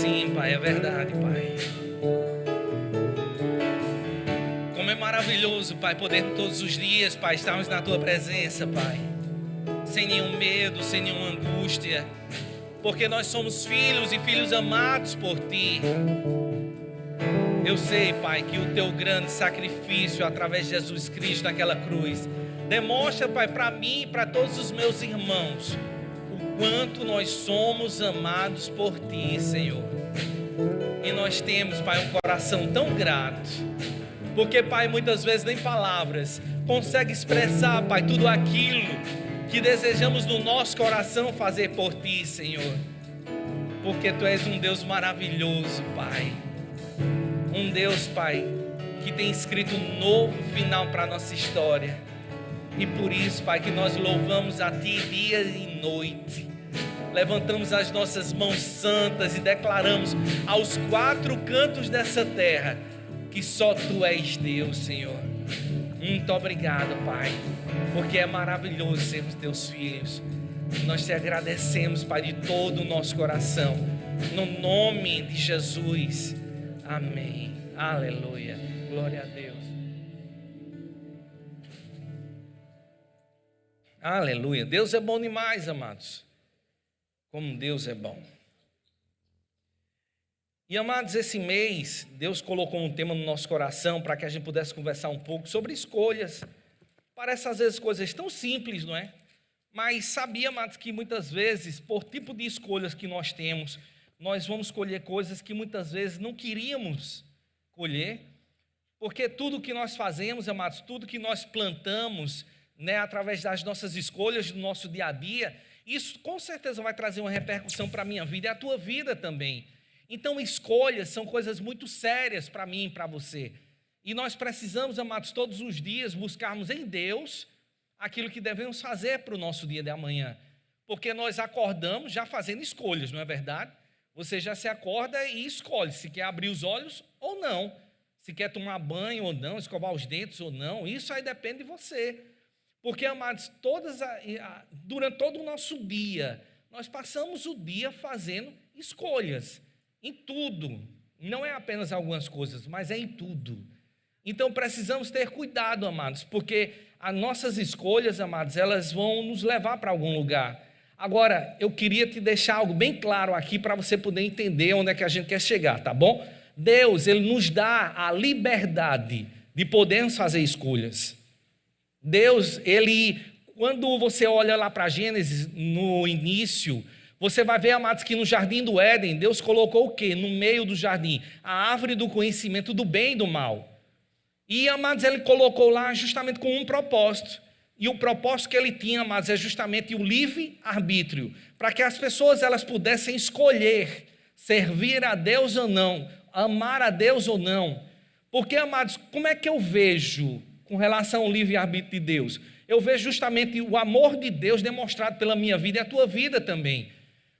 Sim, Pai, é verdade, Pai. Como é maravilhoso, Pai, poder todos os dias, Pai, estarmos na Tua presença, Pai. Sem nenhum medo, sem nenhuma angústia. Porque nós somos filhos e filhos amados por Ti. Eu sei, Pai, que o Teu grande sacrifício através de Jesus Cristo naquela cruz demonstra, Pai, para mim e para todos os meus irmãos o quanto nós somos amados por Ti, Senhor. E nós temos, Pai, um coração tão grato. Porque, Pai, muitas vezes nem palavras conseguem expressar, Pai, tudo aquilo que desejamos no nosso coração fazer por Ti, Senhor. Porque Tu és um Deus maravilhoso, Pai. Um Deus, Pai, que tem escrito um novo final para a nossa história. E por isso, Pai, que nós louvamos a Ti dia e noite. Levantamos as nossas mãos santas e declaramos aos quatro cantos dessa terra que só Tu és Deus, Senhor. Muito obrigado, Pai, porque é maravilhoso sermos Teus filhos. Nós Te agradecemos, Pai, de todo o nosso coração. No nome de Jesus. Amém. Aleluia. Glória a Deus. Aleluia. Deus é bom demais, amados. Como Deus é bom. E, amados, esse mês, Deus colocou um tema no nosso coração para que a gente pudesse conversar um pouco sobre escolhas. Parece às vezes coisas tão simples, não é? Mas sabia, amados, que muitas vezes, por tipo de escolhas que nós temos, nós vamos colher coisas que muitas vezes não queríamos colher, porque tudo que nós fazemos, amados, tudo que nós plantamos, né, através das nossas escolhas do nosso dia a dia, isso com certeza vai trazer uma repercussão para a minha vida e a tua vida também. Então, escolhas são coisas muito sérias para mim e para você. E nós precisamos, amados, todos os dias buscarmos em Deus aquilo que devemos fazer para o nosso dia de amanhã. Porque nós acordamos já fazendo escolhas, não é verdade? Você já se acorda e escolhe se quer abrir os olhos ou não, se quer tomar banho ou não, escovar os dentes ou não. Isso aí depende de você. Porque, amados, durante todo o nosso dia, nós passamos o dia fazendo escolhas em tudo. Não é apenas algumas coisas, mas é em tudo. Então, precisamos ter cuidado, amados, porque as nossas escolhas, amados, elas vão nos levar para algum lugar. Agora, eu queria te deixar algo bem claro aqui para você poder entender onde é que a gente quer chegar, tá bom? Deus, Ele nos dá a liberdade de podermos fazer escolhas. Deus, Ele, quando você olha lá para Gênesis, no início, você vai ver, amados, que no jardim do Éden, Deus colocou o quê? No meio do jardim, a árvore do conhecimento do bem e do mal. E, amados, Ele colocou lá justamente com um propósito. E o propósito que Ele tinha, amados, é justamente o livre-arbítrio, para que as pessoas elas pudessem escolher servir a Deus ou não, amar a Deus ou não. Porque, amados, como é que eu vejo com relação ao livre-arbítrio de Deus? Eu vejo justamente o amor de Deus demonstrado pela minha vida e a tua vida também.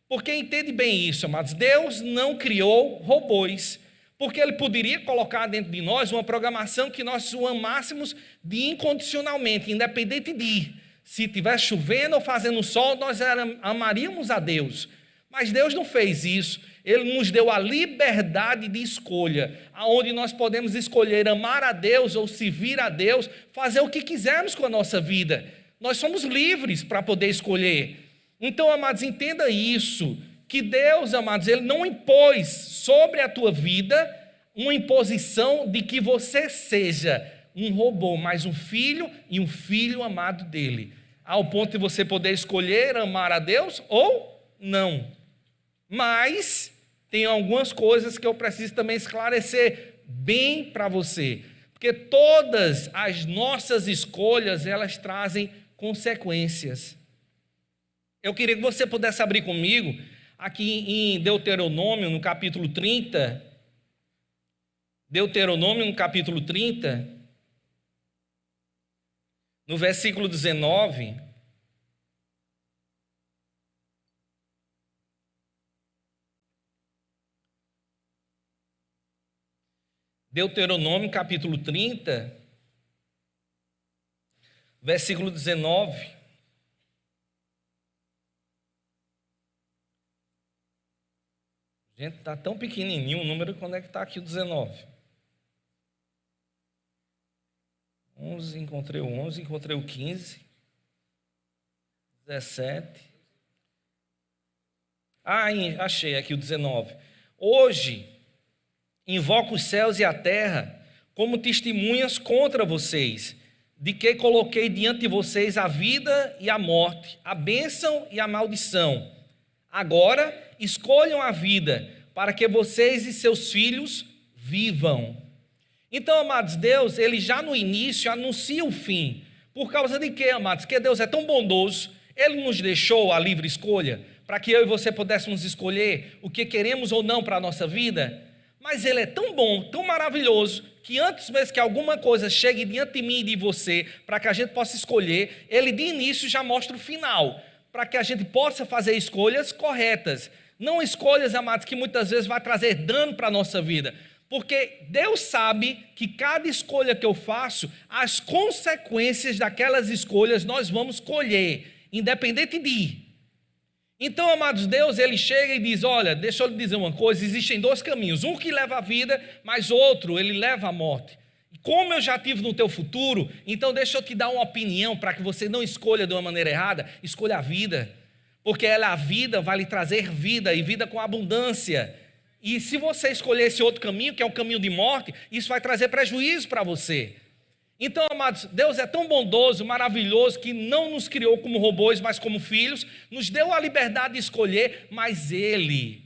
Porque entende bem isso, amados, Deus não criou robôs, porque Ele poderia colocar dentro de nós uma programação que nós o amássemos de incondicionalmente, independente de se estiver chovendo ou fazendo sol, nós amaríamos a Deus. Mas Deus não fez isso. Ele nos deu a liberdade de escolha, aonde nós podemos escolher amar a Deus ou servir a Deus, fazer o que quisermos com a nossa vida. Nós somos livres para poder escolher. Então, amados, entenda isso, que Deus, amados, Ele não impôs sobre a tua vida uma imposição de que você seja um robô, mas um filho e um filho amado dEle, ao ponto de você poder escolher amar a Deus ou não. Mas tem algumas coisas que eu preciso também esclarecer bem para você, porque todas as nossas escolhas, elas trazem consequências. Eu queria que você pudesse abrir comigo aqui em Deuteronômio, no capítulo 30. Deuteronômio, no capítulo 30, no versículo 19. Deuteronômio, capítulo 30, versículo 19. Gente, está tão pequenininho o número, quando é que está aqui o 19? 11, encontrei o 11, encontrei o 15, 17. Achei aqui o 19. Hoje, invoco os céus e a terra como testemunhas contra vocês, de que coloquei diante de vocês a vida e a morte, a bênção e a maldição. Agora, escolham a vida, para que vocês e seus filhos vivam. Então, amados, Deus, ele já no início anuncia o fim. Por causa de quê, amados? Que Deus é tão bondoso, ele nos deixou a livre escolha, para que eu e você pudéssemos escolher o que queremos ou não para a nossa vida. Mas ele é tão bom, tão maravilhoso, que antes mesmo que alguma coisa chegue diante de mim e de você, para que a gente possa escolher, ele de início já mostra o final, para que a gente possa fazer escolhas corretas. Não escolhas, amados, que muitas vezes vai trazer dano para a nossa vida. Porque Deus sabe que cada escolha que eu faço, as consequências daquelas escolhas nós vamos colher, independente de. Então, amados, Deus, ele chega e diz, olha, deixa eu lhe dizer uma coisa, existem dois caminhos, um que leva à vida, mas outro, ele leva à morte. E como eu já tive no teu futuro, então deixa eu te dar uma opinião para que você não escolha de uma maneira errada, escolha a vida, porque ela, a vida, vai lhe trazer vida, e vida com abundância. E se você escolher esse outro caminho, que é um caminho de morte, isso vai trazer prejuízo para você. Então, amados, Deus é tão bondoso, maravilhoso, que não nos criou como robôs, mas como filhos, nos deu a liberdade de escolher, mas Ele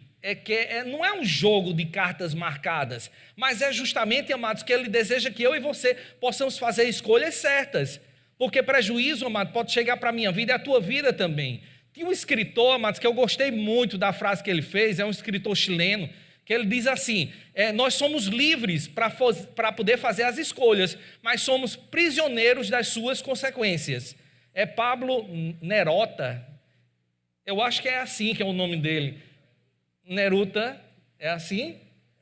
não é um jogo de cartas marcadas, mas é justamente, amados, que Ele deseja que eu e você possamos fazer escolhas certas, porque prejuízo, amado, pode chegar para a minha vida e a tua vida também. Tinha um escritor, amados, que eu gostei muito da frase que ele fez, é um escritor chileno, que ele diz assim, nós somos livres para poder fazer as escolhas, mas somos prisioneiros das suas consequências. É Pablo Neruda, eu acho que é assim que é o nome dele. Neruda, é assim?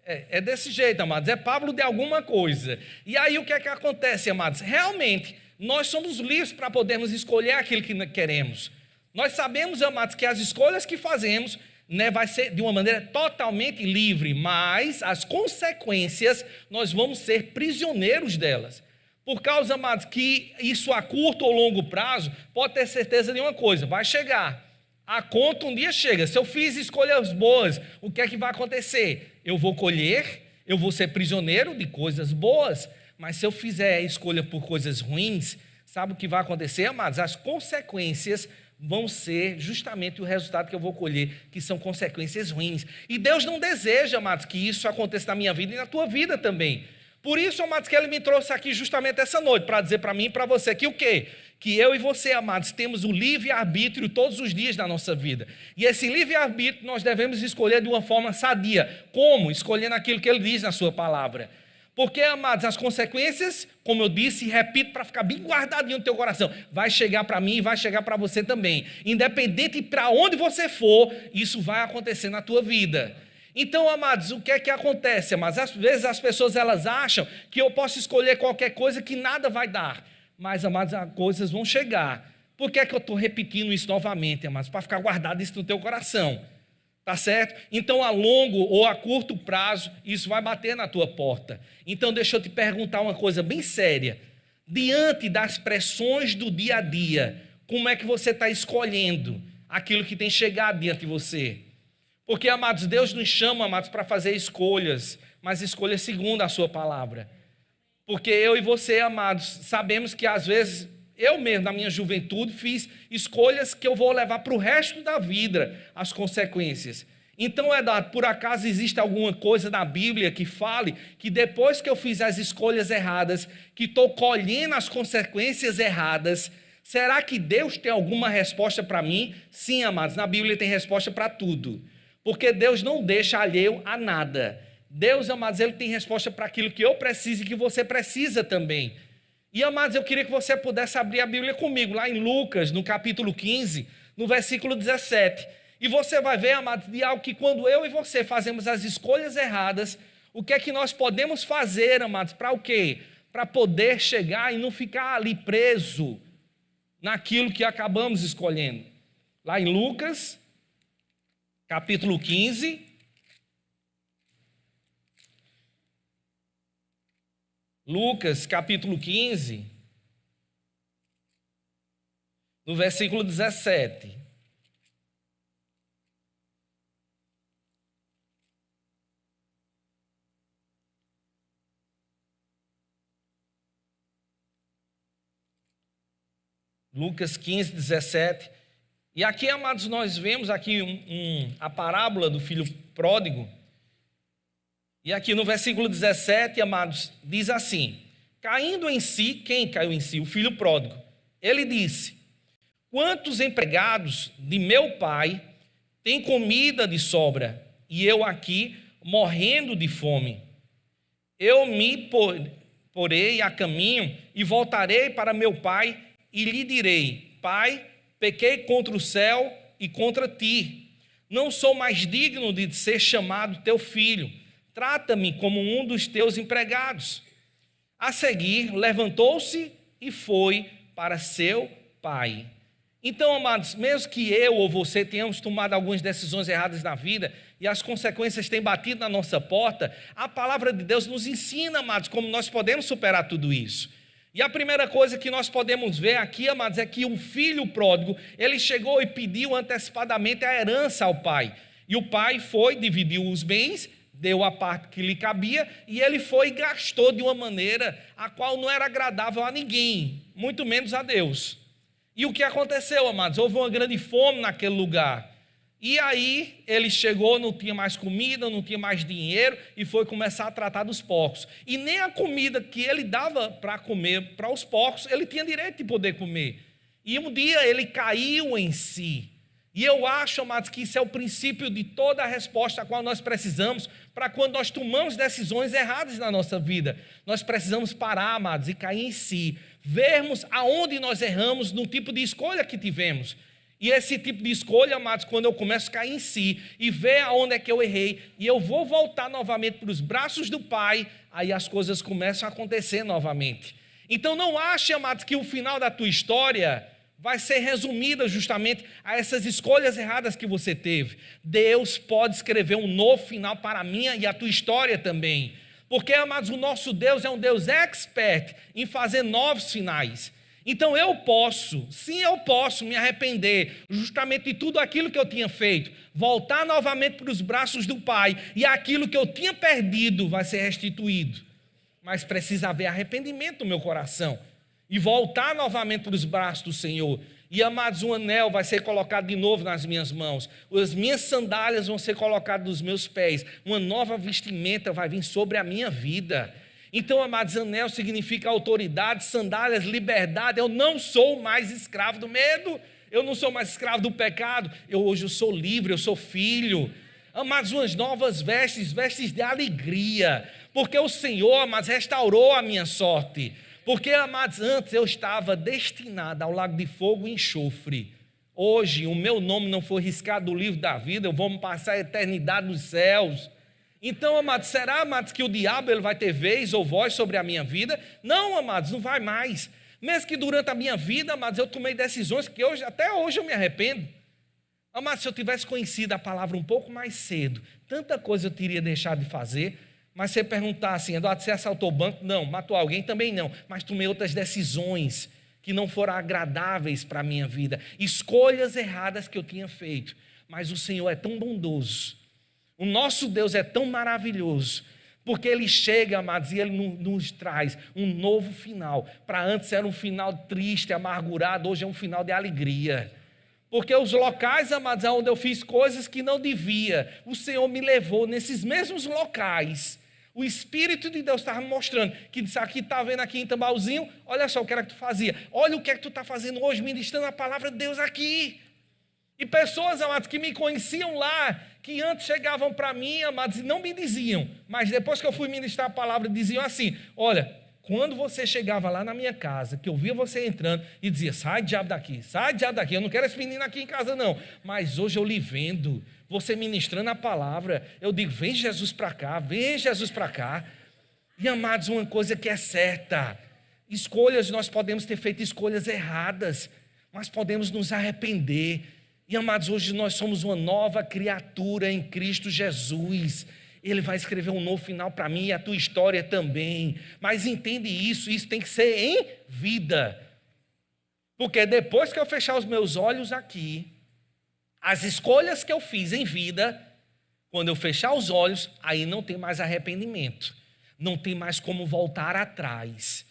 É desse jeito, amados, é Pablo de alguma coisa. E aí o que é que acontece, amados? Realmente, nós somos livres para podermos escolher aquilo que queremos. Nós sabemos, amados, que as escolhas que fazemos, vai ser de uma maneira totalmente livre, mas as consequências nós vamos ser prisioneiros delas. Por causa, amados, que isso a curto ou longo prazo, pode ter certeza de uma coisa, vai chegar. A conta um dia chega. Se eu fiz escolhas boas, o que é que vai acontecer? Eu vou colher, eu vou ser prisioneiro de coisas boas, mas se eu fizer escolha por coisas ruins, sabe o que vai acontecer, amados? As consequências vão ser justamente o resultado que eu vou colher, que são consequências ruins. E Deus não deseja, amados, que isso aconteça na minha vida e na tua vida também. Por isso, amados, que Ele me trouxe aqui justamente essa noite, para dizer para mim e para você que o quê? Que eu e você, amados, temos o livre-arbítrio todos os dias da nossa vida. E esse livre-arbítrio nós devemos escolher de uma forma sadia. Como? Escolhendo aquilo que Ele diz na sua palavra. Porque, amados, as consequências, como eu disse e repito para ficar bem guardadinho no teu coração, vai chegar para mim e vai chegar para você também. Independente para onde você for, isso vai acontecer na tua vida. Então, amados, o que é que acontece, amados? Às vezes as pessoas elas acham que eu posso escolher qualquer coisa que nada vai dar. Mas, amados, as coisas vão chegar. Por que é que eu estou repetindo isso novamente, amados? Para ficar guardado isso no teu coração. Tá certo? Então, a longo ou a curto prazo, isso vai bater na tua porta. Então, deixa eu te perguntar uma coisa bem séria. Diante das pressões do dia a dia, como é que você está escolhendo aquilo que tem chegado diante de você? Porque, amados, Deus nos chama, amados, para fazer escolhas, mas escolhas segundo a sua palavra. Porque eu e você, amados, sabemos que às vezes eu mesmo, na minha juventude, fiz escolhas que eu vou levar para o resto da vida, as consequências. Então, por acaso existe alguma coisa na Bíblia que fale que depois que eu fiz as escolhas erradas, que estou colhendo as consequências erradas, será que Deus tem alguma resposta para mim? Sim, amados, na Bíblia tem resposta para tudo. Porque Deus não deixa alheio a nada. Deus, amados, Ele tem resposta para aquilo que eu preciso e que você precisa também. E, amados, eu queria que você pudesse abrir a Bíblia comigo, lá em Lucas, no capítulo 15, no versículo 17. E você vai ver, amados, de algo que quando eu e você fazemos as escolhas erradas, o que é que nós podemos fazer, amados, para o quê? Para poder chegar e não ficar ali preso naquilo que acabamos escolhendo. Lá em Lucas, capítulo 15, Lucas, capítulo 15, no versículo 17. Lucas 15, 17. E aqui, amados, nós vemos aqui a parábola do filho pródigo. E aqui no versículo 17, amados, diz assim: caindo em si, quem caiu em si? O filho pródigo. Ele disse: quantos empregados de meu pai têm comida de sobra, e eu aqui morrendo de fome? Eu me porei a caminho e voltarei para meu pai e lhe direi: Pai, pequei contra o céu e contra ti. Não sou mais digno de ser chamado teu filho. Trata-me como um dos teus empregados. A seguir, levantou-se e foi para seu pai. Então, amados, mesmo que eu ou você tenhamos tomado algumas decisões erradas na vida e as consequências tenham batido na nossa porta, a palavra de Deus nos ensina, amados, como nós podemos superar tudo isso. E a primeira coisa que nós podemos ver aqui, amados, é que o filho pródigo, ele chegou e pediu antecipadamente a herança ao pai. E o pai foi, dividiu os bens, deu a parte que lhe cabia, e ele foi e gastou de uma maneira a qual não era agradável a ninguém, muito menos a Deus. E o que aconteceu, amados? Houve uma grande fome naquele lugar. E aí ele chegou, não tinha mais comida, não tinha mais dinheiro, e foi começar a tratar dos porcos. E nem a comida que ele dava para comer para os porcos, ele tinha direito de poder comer. E um dia ele caiu em si. E eu acho, amados, que isso é o princípio de toda a resposta a qual nós precisamos para quando nós tomamos decisões erradas na nossa vida. Nós precisamos parar, amados, e cair em si. Vermos aonde nós erramos no tipo de escolha que tivemos. E esse tipo de escolha, amados, quando eu começo a cair em si e ver aonde é que eu errei, e eu vou voltar novamente para os braços do Pai, aí as coisas começam a acontecer novamente. Então não ache, amados, que o final da tua história vai ser resumida justamente a essas escolhas erradas que você teve. Deus pode escrever um novo final para a minha e a tua história também. Porque, amados, o nosso Deus é um Deus expert em fazer novos finais. Então eu posso, sim, eu posso me arrepender justamente de tudo aquilo que eu tinha feito, voltar novamente para os braços do Pai, e aquilo que eu tinha perdido vai ser restituído. Mas precisa haver arrependimento no meu coração e voltar novamente para os braços do Senhor. E, amados, um anel vai ser colocado de novo nas minhas mãos, as minhas sandálias vão ser colocadas nos meus pés, uma nova vestimenta vai vir sobre a minha vida. Então, amados, anel significa autoridade, sandálias, liberdade. Eu não sou mais escravo do medo, eu não sou mais escravo do pecado, hoje eu sou livre, eu sou filho. Amados, umas novas vestes, vestes de alegria, porque o Senhor, amados, restaurou a minha sorte. Porque, amados, antes eu estava destinado ao lago de fogo e enxofre. Hoje o meu nome não foi riscado do livro da vida, eu vou passar a eternidade nos céus. Então, amados, será, amados, que o diabo ele vai ter vez ou voz sobre a minha vida? Não, amados, não vai mais. Mesmo que durante a minha vida, amados, eu tomei decisões que até hoje eu me arrependo. Amados, se eu tivesse conhecido a palavra um pouco mais cedo, tanta coisa eu teria deixado de fazer. Mas você perguntar assim: Eduardo, você assaltou o banco? Não. Matou alguém? Também não. Mas tomei outras decisões que não foram agradáveis para a minha vida. Escolhas erradas que eu tinha feito. Mas o Senhor é tão bondoso. O nosso Deus é tão maravilhoso. Porque Ele chega, amados, e Ele nos traz um novo final. Para antes era um final triste, amargurado, hoje é um final de alegria. Porque os locais, amados, onde eu fiz coisas que não devia, o Senhor me levou nesses mesmos locais. O Espírito de Deus estava me mostrando que disse: aqui está vendo aqui em Tambalzinho, olha só o que era que tu fazia, olha o que é que tu está fazendo hoje, ministrando a palavra de Deus aqui. E pessoas, amados, que me conheciam lá, que antes chegavam para mim, amados, e não me diziam, mas depois que eu fui ministrar a palavra, diziam assim: olha, quando você chegava lá na minha casa, que eu via você entrando e dizia: sai diabo daqui, eu não quero esse menino aqui em casa não, mas hoje eu lhe vendo, você ministrando a palavra, eu digo: vem Jesus para cá, vem Jesus para cá. E, amados, uma coisa que é certa, escolhas, nós podemos ter feito escolhas erradas, mas podemos nos arrepender. E, amados, hoje nós somos uma nova criatura em Cristo Jesus. Ele vai escrever um novo final para mim e a tua história também. Mas entende isso tem que ser em vida. Porque depois que eu fechar os meus olhos aqui, as escolhas que eu fiz em vida, quando eu fechar os olhos, aí não tem mais arrependimento. Não tem mais como voltar atrás.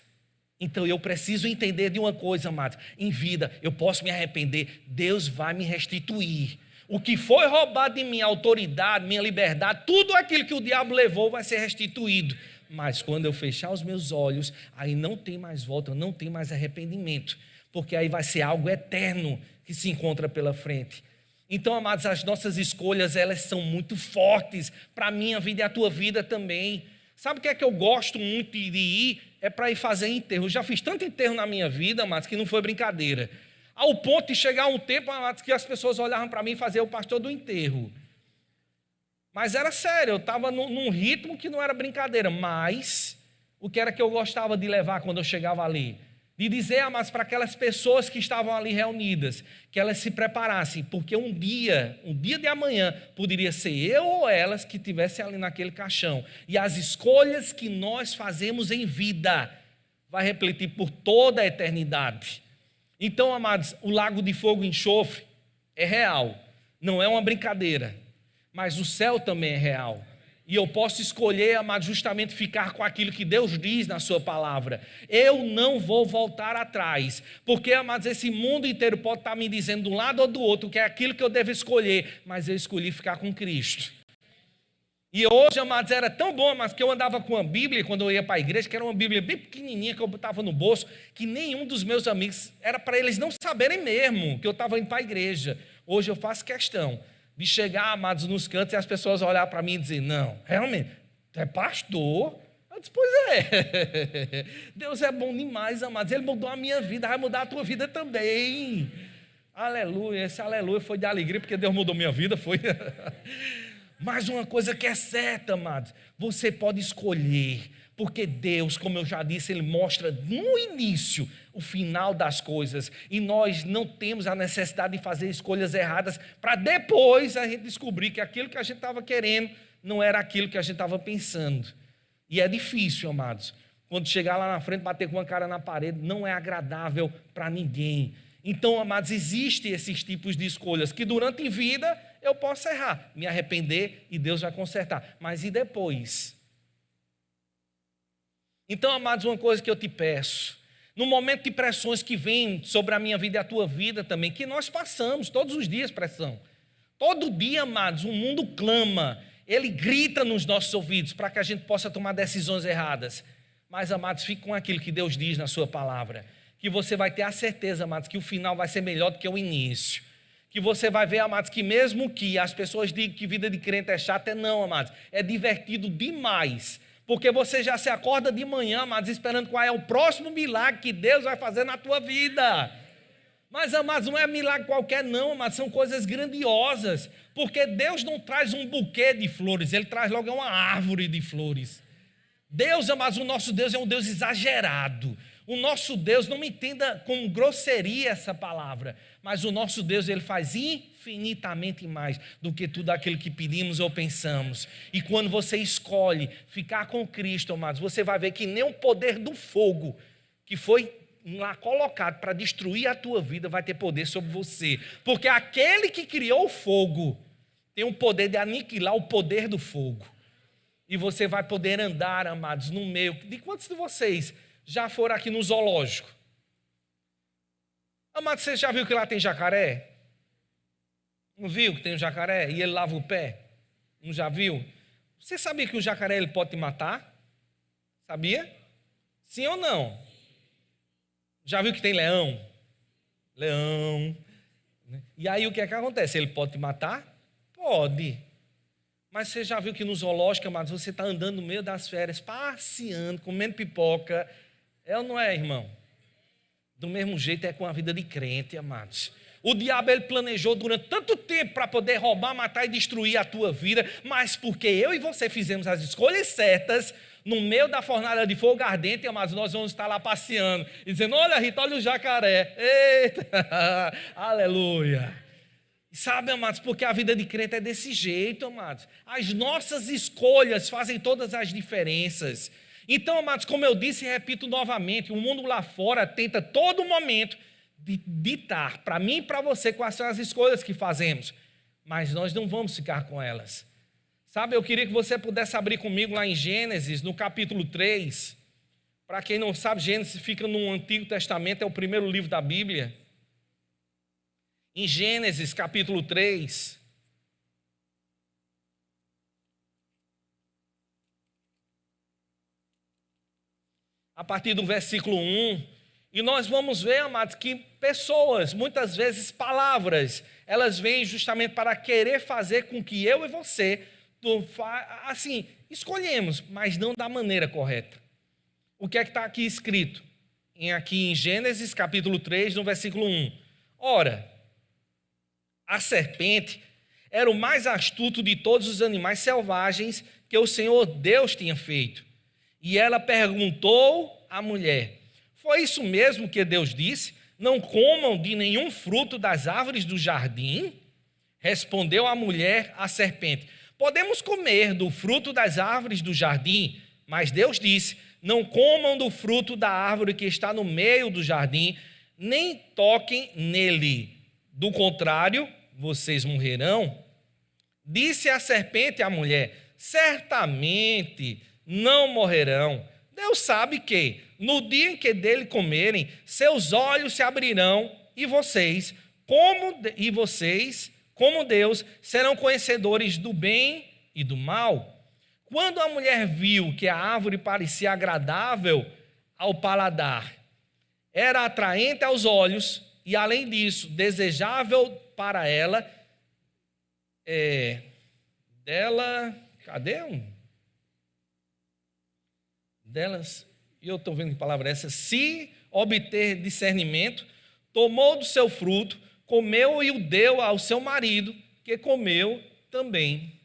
Então eu preciso entender de uma coisa, amados. Em vida eu posso me arrepender, Deus vai me restituir. O que foi roubado de minha autoridade, minha liberdade, tudo aquilo que o diabo levou vai ser restituído. Mas quando eu fechar os meus olhos, aí não tem mais volta, não tem mais arrependimento. Porque aí vai ser algo eterno que se encontra pela frente. Então, amados, as nossas escolhas, elas são muito fortes para a minha vida e a tua vida também. Sabe o que é que eu gosto muito de ir? É para ir fazer enterro. Eu já fiz tanto enterro na minha vida, amados, que não foi brincadeira. Ao ponto de chegar um tempo, amados, que as pessoas olhavam para mim e faziam o pastor do enterro. Mas era sério, eu estava num ritmo que não era brincadeira. Mas o que era que eu gostava de levar quando eu chegava ali? De dizer, amados, para aquelas pessoas que estavam ali reunidas, que elas se preparassem, porque um dia de amanhã, poderia ser eu ou elas que estivessem ali naquele caixão. E as escolhas que nós fazemos em vida vai refletir por toda a eternidade. Então, amados, o lago de fogo e enxofre é real, não é uma brincadeira, mas o céu também é real. E eu posso escolher, amado, justamente ficar com aquilo que Deus diz na sua palavra. Eu não vou voltar atrás. Porque, amados, esse mundo inteiro pode estar me dizendo de um lado ou do outro que é aquilo que eu devo escolher. Mas eu escolhi ficar com Cristo. E hoje, amados, era tão bom, mas que eu andava com uma Bíblia quando eu ia para a igreja, que era uma Bíblia bem pequenininha que eu botava no bolso, que nenhum dos meus amigos, era para eles não saberem mesmo que eu estava indo para a igreja. Hoje eu faço questão de chegar, amados, nos cantos e as pessoas olhar para mim e dizer, não, realmente, tu é pastor? Eu disse, pois é. Deus é bom demais, amados. Ele mudou a minha vida, vai mudar a tua vida também. Aleluia, esse aleluia foi de alegria, porque Deus mudou minha vida, foi. Mas uma coisa que é certa, amados, você pode escolher, porque Deus, como eu já disse, Ele mostra no início o final das coisas, e nós não temos a necessidade de fazer escolhas erradas, para depois a gente descobrir que aquilo que a gente estava querendo não era aquilo que a gente estava pensando. E é difícil, amados, quando chegar lá na frente, bater com a cara na parede, não é agradável para ninguém. Então, amados, existem esses tipos de escolhas, que durante a vida eu posso errar, me arrepender e Deus vai consertar, mas e depois? Então, amados, uma coisa que eu te peço, no momento de pressões que vêm sobre a minha vida e a tua vida também, que nós passamos todos os dias pressão. Todo dia, amados, o mundo clama, ele grita nos nossos ouvidos para que a gente possa tomar decisões erradas. Mas, amados, fique com aquilo que Deus diz na sua palavra, que você vai ter a certeza, amados, que o final vai ser melhor do que o início. Que você vai ver, amados, que mesmo que as pessoas digam que vida de crente é chata, não, amados, é divertido demais. Porque você já se acorda de manhã, amados, esperando qual é o próximo milagre que Deus vai fazer na tua vida. Mas, amados, não é milagre qualquer não, amados, são coisas grandiosas. Porque Deus não traz um buquê de flores, Ele traz logo uma árvore de flores. Deus, amados, o nosso Deus é um Deus exagerado. O nosso Deus, não me entenda com grosseria essa palavra, mas o nosso Deus, Ele faz infinitamente mais do que tudo aquilo que pedimos ou pensamos. E quando você escolhe ficar com Cristo, amados, você vai ver que nem o poder do fogo que foi lá colocado para destruir a tua vida vai ter poder sobre você. Porque aquele que criou o fogo tem o poder de aniquilar o poder do fogo. E você vai poder andar, amados, no meio. De quantos de vocês já foram aqui no zoológico? Amado, você já viu que lá tem jacaré? Não viu que tem um jacaré e ele lava o pé? Não já viu? Você sabia que o jacaré ele pode te matar? Sabia? Sim ou não? Já viu que tem leão? Leão. E aí o que é que acontece? Ele pode te matar? Pode. Mas você já viu que no zoológico, amados, você está andando no meio das férias, passeando, comendo pipoca. É ou não é, irmão? Do mesmo jeito é com a vida de crente, amados. O diabo ele planejou durante tanto tempo para poder roubar, matar e destruir a tua vida, mas porque eu e você fizemos as escolhas certas, no meio da fornalha de fogo ardente, amados, nós vamos estar lá passeando e dizendo, olha Rita, olha o jacaré. Eita, aleluia. Sabe, amados, porque a vida de crente é desse jeito, amados. As nossas escolhas fazem todas as diferenças. Então, amados, como eu disse e repito novamente, o mundo lá fora tenta todo momento ditar para mim e para você quais são as escolhas que fazemos. Mas nós não vamos ficar com elas. Sabe, eu queria que você pudesse abrir comigo lá em Gênesis, no capítulo 3. Para quem não sabe, Gênesis fica no Antigo Testamento, é o primeiro livro da Bíblia. Em Gênesis, capítulo 3. A partir do versículo 1. E nós vamos ver, amados, que pessoas, muitas vezes palavras, elas vêm justamente para querer fazer com que eu e você, assim, escolhemos, mas não da maneira correta. O que é que está aqui escrito? Aqui em Gênesis, capítulo 3, no versículo 1. Ora, a serpente era o mais astuto de todos os animais selvagens que o Senhor Deus tinha feito. E ela perguntou à mulher: foi isso mesmo que Deus disse? Não comam de nenhum fruto das árvores do jardim? Respondeu a mulher à serpente: podemos comer do fruto das árvores do jardim, mas Deus disse: não comam do fruto da árvore que está no meio do jardim, nem toquem nele. Do contrário, vocês morrerão. Disse a serpente à mulher: certamente não morrerão. Deus sabe que, no dia em que dele comerem, seus olhos se abrirão e vocês, como Deus, serão conhecedores do bem e do mal. Quando a mulher viu que a árvore parecia agradável ao paladar, era atraente aos olhos e, além disso, desejável para ela, eu estou vendo que palavra é essa, se obter discernimento, tomou do seu fruto, comeu e o deu ao seu marido, que comeu também.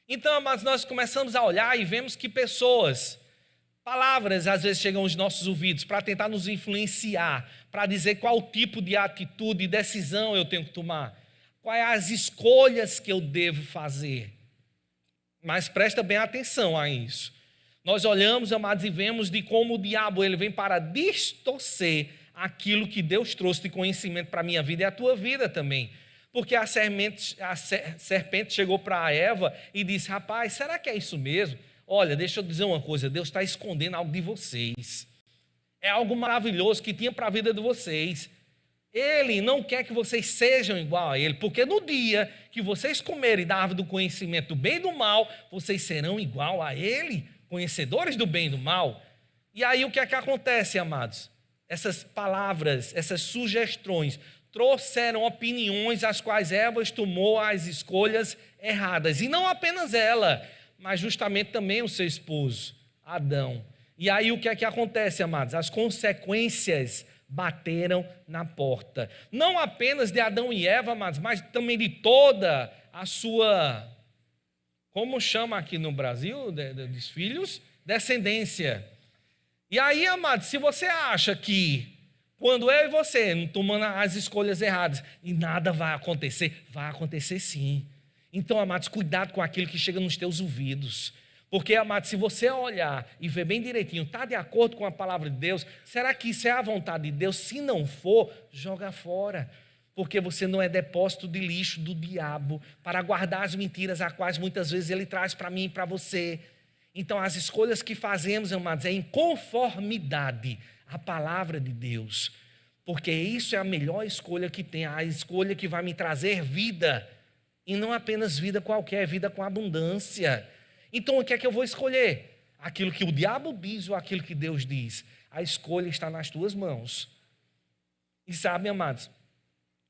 Então, amados, nós começamos a olhar e vemos que palavras às vezes chegam aos nossos ouvidos para tentar nos influenciar, para dizer qual tipo de atitude e decisão eu tenho que tomar, quais as escolhas que eu devo fazer. Mas presta bem atenção a isso. Nós olhamos, amados, e vemos de como o diabo ele vem para distorcer aquilo que Deus trouxe de conhecimento para a minha vida e a tua vida também. Porque a serpente chegou para Eva e disse: rapaz, será que é isso mesmo? Olha, deixa eu dizer uma coisa, Deus está escondendo algo de vocês. É algo maravilhoso que tinha para a vida de vocês. Ele não quer que vocês sejam igual a Ele, porque no dia que vocês comerem da árvore do conhecimento do bem e do mal, vocês serão igual a Ele, conhecedores do bem e do mal. E aí o que é que acontece, amados? Essas palavras, essas sugestões, trouxeram opiniões às quais Eva tomou as escolhas erradas. E não apenas ela, mas justamente também o seu esposo, Adão. E aí o que é que acontece, amados? As consequências bateram na porta. Não apenas de Adão e Eva, amados, mas também de toda a sua, como chama aqui no Brasil, dos filhos, descendência. E aí, amados, se você acha que quando eu e você não tomando as escolhas erradas e nada vai acontecer sim. Então, amados, cuidado com aquilo que chega nos teus ouvidos. Porque, amados, se você olhar e ver bem direitinho, está de acordo com a palavra de Deus, será que isso é a vontade de Deus? Se não for, joga fora. Porque você não é depósito de lixo do diabo para guardar as mentiras a quais muitas vezes ele traz para mim e para você. Então, as escolhas que fazemos, amados, é em conformidade à palavra de Deus. Porque isso é a melhor escolha que tem, a escolha que vai me trazer vida. E não apenas vida qualquer, vida com abundância. Então, o que é que eu vou escolher? Aquilo que o diabo diz ou aquilo que Deus diz? A escolha está nas tuas mãos. E sabe, amados,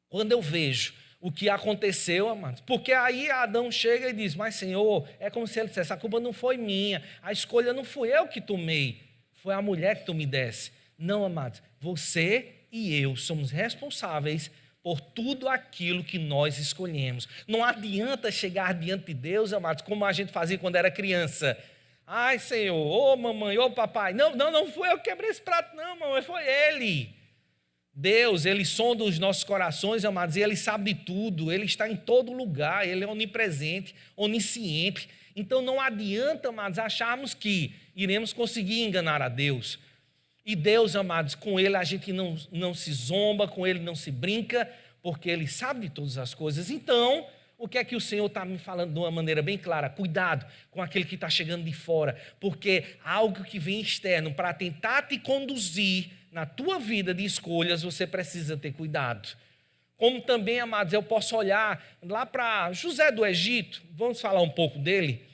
quando eu vejo o que aconteceu, amados, porque aí Adão chega e diz: mas Senhor, é como se ele dissesse: a culpa não foi minha, a escolha não fui eu que tomei, foi a mulher que tu me desse. Não, amados, você e eu somos responsáveis por tudo aquilo que nós escolhemos. Não adianta chegar diante de Deus, amados, como a gente fazia quando era criança. Ai, Senhor, ô mamãe, ô papai, não fui eu que quebrei esse prato, não, mamãe, foi ele. Deus, Ele sonda os nossos corações, amados, e Ele sabe de tudo, Ele está em todo lugar, Ele é onipresente, onisciente. Então não adianta, amados, acharmos que iremos conseguir enganar a Deus. E Deus, amados, com Ele a gente não se zomba, com Ele não se brinca, porque Ele sabe de todas as coisas. Então, o que é que o Senhor está me falando de uma maneira bem clara? Cuidado com aquele que está chegando de fora, porque algo que vem externo para tentar te conduzir na tua vida de escolhas, você precisa ter cuidado. Como também, amados, eu posso olhar lá para José do Egito, vamos falar um pouco dele.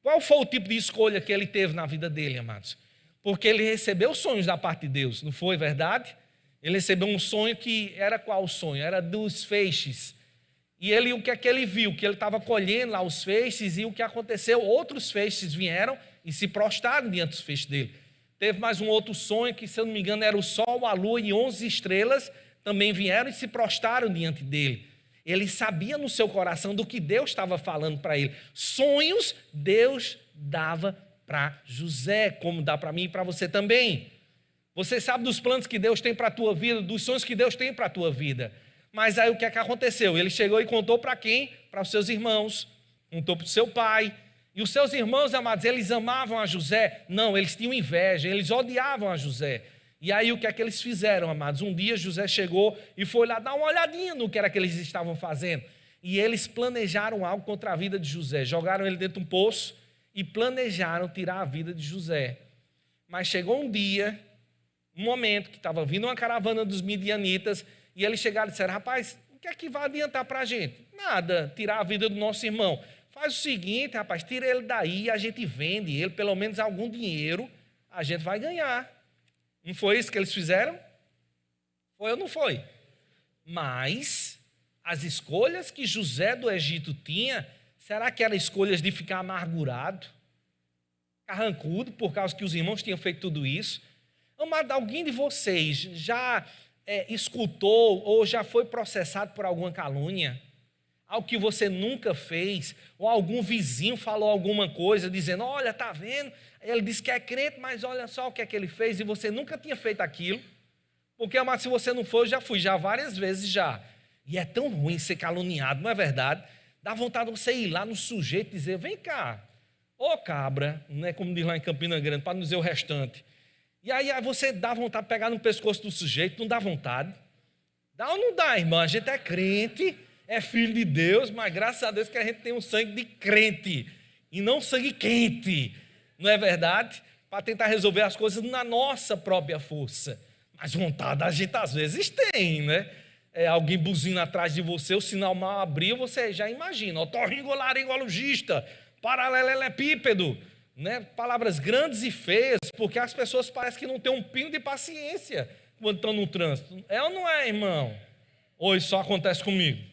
Qual foi o tipo de escolha que ele teve na vida dele, amados? Porque ele recebeu sonhos da parte de Deus, não foi verdade? Ele recebeu um sonho que era qual sonho? Era dos feixes. E ele, o que é que ele viu? Que ele estava colhendo lá os feixes, e o que aconteceu? Outros feixes vieram e se prostraram diante dos feixes dele. Teve mais um outro sonho que, se eu não me engano, era o sol, a lua e 11 estrelas também vieram e se prostraram diante dele. Ele sabia no seu coração do que Deus estava falando para ele. Sonhos Deus dava para José, como dá para mim e para você também. Você sabe dos planos que Deus tem para a tua vida, dos sonhos que Deus tem para a tua vida. Mas aí o que é que aconteceu? Ele chegou e contou para quem? Para os seus irmãos, contou para o seu pai. E os seus irmãos, amados, eles amavam a José? Não, eles tinham inveja, eles odiavam a José. E aí o que é que eles fizeram, amados? Um dia José chegou e foi lá dar uma olhadinha no que era que eles estavam fazendo. E eles planejaram algo contra a vida de José. Jogaram ele dentro de um poço e planejaram tirar a vida de José. Mas chegou um dia, um momento que estava vindo uma caravana dos midianitas, e eles chegaram e disseram: rapaz, o que é que vai adiantar para a gente? Nada, tirar a vida do nosso irmão. Faz o seguinte, rapaz, tira ele daí, a gente vende ele, pelo menos algum dinheiro a gente vai ganhar. Não foi isso que eles fizeram? Foi ou não foi? Mas as escolhas que José do Egito tinha, será que eram escolhas de ficar amargurado, carrancudo, por causa que os irmãos tinham feito tudo isso? Amado, alguém de vocês já escutou ou já foi processado por alguma calúnia? Algo que você nunca fez, ou algum vizinho falou alguma coisa, dizendo: olha, tá vendo? Ele disse que é crente, mas olha só o que é que ele fez, e você nunca tinha feito aquilo. Porque, amado, se você não for, eu já fui, já várias vezes já. E é tão ruim ser caluniado, não é verdade? Dá vontade de você ir lá no sujeito e dizer: vem cá, ô cabra, não é como diz lá em Campina Grande, para não dizer o restante. E aí você dá vontade de pegar no pescoço do sujeito, não dá vontade? Dá ou não dá, irmão? A gente é crente, é filho de Deus, mas graças a Deus que a gente tem um sangue de crente e não sangue quente, não é verdade? Para tentar resolver as coisas na nossa própria força. Mas vontade a gente às vezes tem, né? Alguém buzina atrás de você, o sinal mal abriu, você já imagina: otorrinolaringologista, paralelepípedo, né? Palavras grandes e feias, porque as pessoas parecem que não têm um pingo de paciência quando estão no trânsito. É ou não é, irmão? Ou isso só acontece comigo?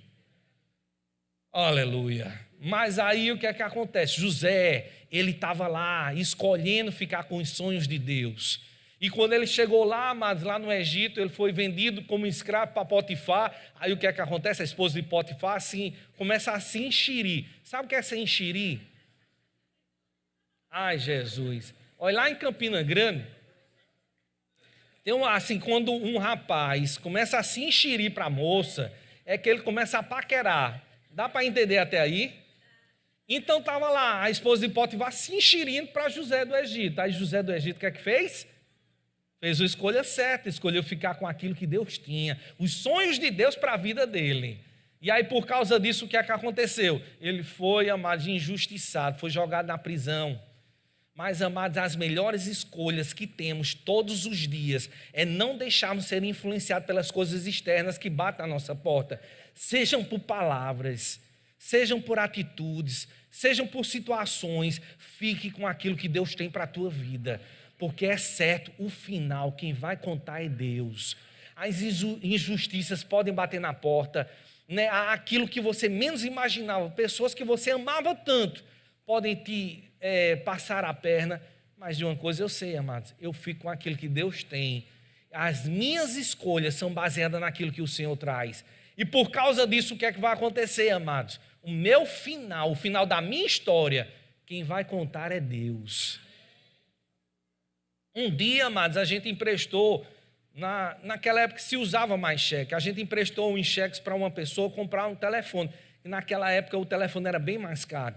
Aleluia. Mas aí o que é que acontece? José, ele estava lá escolhendo ficar com os sonhos de Deus. E quando ele chegou lá, amados, lá no Egito, ele foi vendido como escravo para Potifar. Aí o que é que acontece? A esposa de Potifar assim, começa a se enxerir. Sabe o que é se enxerir? Ai, Jesus. Olha, lá em Campina Grande, tem assim, quando um rapaz começa a se enxerir para a moça, é que ele começa a paquerar. Dá para entender até aí? Então estava lá a esposa de Potifar se enxerindo para José do Egito. Aí José do Egito o que é que fez? Fez a escolha certa, escolheu ficar com aquilo que Deus tinha, os sonhos de Deus para a vida dele. E aí por causa disso o que é que aconteceu? Ele foi, amados, injustiçado, foi jogado na prisão. Mas, amados, as melhores escolhas que temos todos os dias é não deixarmos ser influenciados pelas coisas externas que batem na nossa porta. Sejam por palavras, sejam por atitudes, sejam por situações. Fique com aquilo que Deus tem para a tua vida. Porque é certo, o final, quem vai contar é Deus. As injustiças podem bater na porta, né? Aquilo que você menos imaginava, pessoas que você amava tanto, podem te passar a perna, mas de uma coisa eu sei, amados, eu fico com aquilo que Deus tem. As minhas escolhas são baseadas naquilo que o Senhor traz. E por causa disso, o que é que vai acontecer, amados? O meu final, o final da minha história, quem vai contar é Deus. Um dia, amados, a gente emprestou, Naquela época se usava mais cheque. A gente emprestou uns cheques para uma pessoa comprar um telefone. E naquela época o telefone era bem mais caro.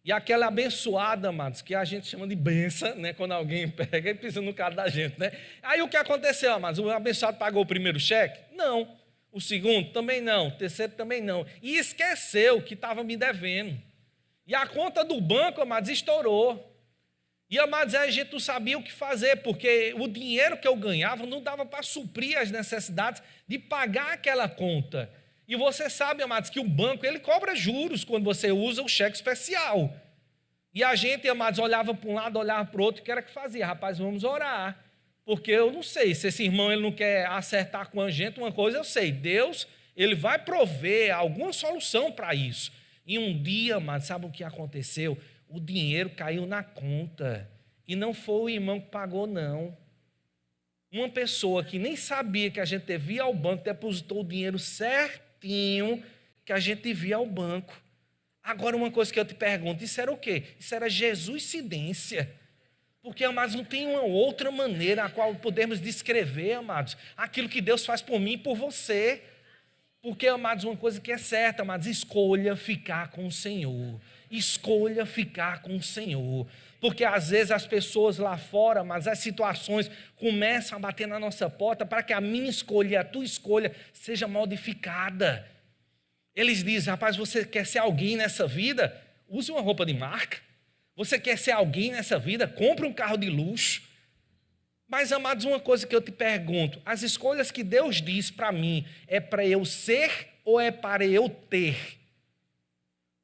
E aquela abençoada, amados, que a gente chama de benção, né? Quando alguém pega e pisa no carro da gente, né? Aí o que aconteceu, amados? O abençoado pagou o primeiro cheque? Não. O segundo? Também não. O terceiro também não. E esqueceu que estava me devendo. E a conta do banco, amados, estourou. E, amados, a gente não sabia o que fazer, porque o dinheiro que eu ganhava não dava para suprir as necessidades de pagar aquela conta. E você sabe, amados, que o banco ele cobra juros quando você usa o cheque especial. E a gente, amados, olhava para um lado, olhava para o outro, o que era que fazia? Rapaz, vamos orar. Porque eu não sei, se esse irmão ele não quer acertar com a gente, uma coisa eu sei, Deus ele vai prover alguma solução para isso. E um dia, amados, sabe o que aconteceu? O dinheiro caiu na conta. E não foi o irmão que pagou, não. Uma pessoa que nem sabia que a gente devia ao banco, depositou o dinheiro certinho que a gente devia ao banco. Agora, uma coisa que eu te pergunto, isso era o quê? Isso era jesuicidência. Porque, amados, não tem uma outra maneira a qual podemos descrever, amados, aquilo que Deus faz por mim e por você. Porque, amados, uma coisa que é certa, amados, escolha ficar com o Senhor. Escolha ficar com o Senhor. Porque às vezes as pessoas lá fora, mas as situações começam a bater na nossa porta para que a minha escolha e a tua escolha seja modificada. Eles dizem, rapaz, você quer ser alguém nessa vida? Use uma roupa de marca. Você quer ser alguém nessa vida? Compre um carro de luxo. Mas, amados, uma coisa que eu te pergunto, as escolhas que Deus diz para mim, é para eu ser ou é para eu ter?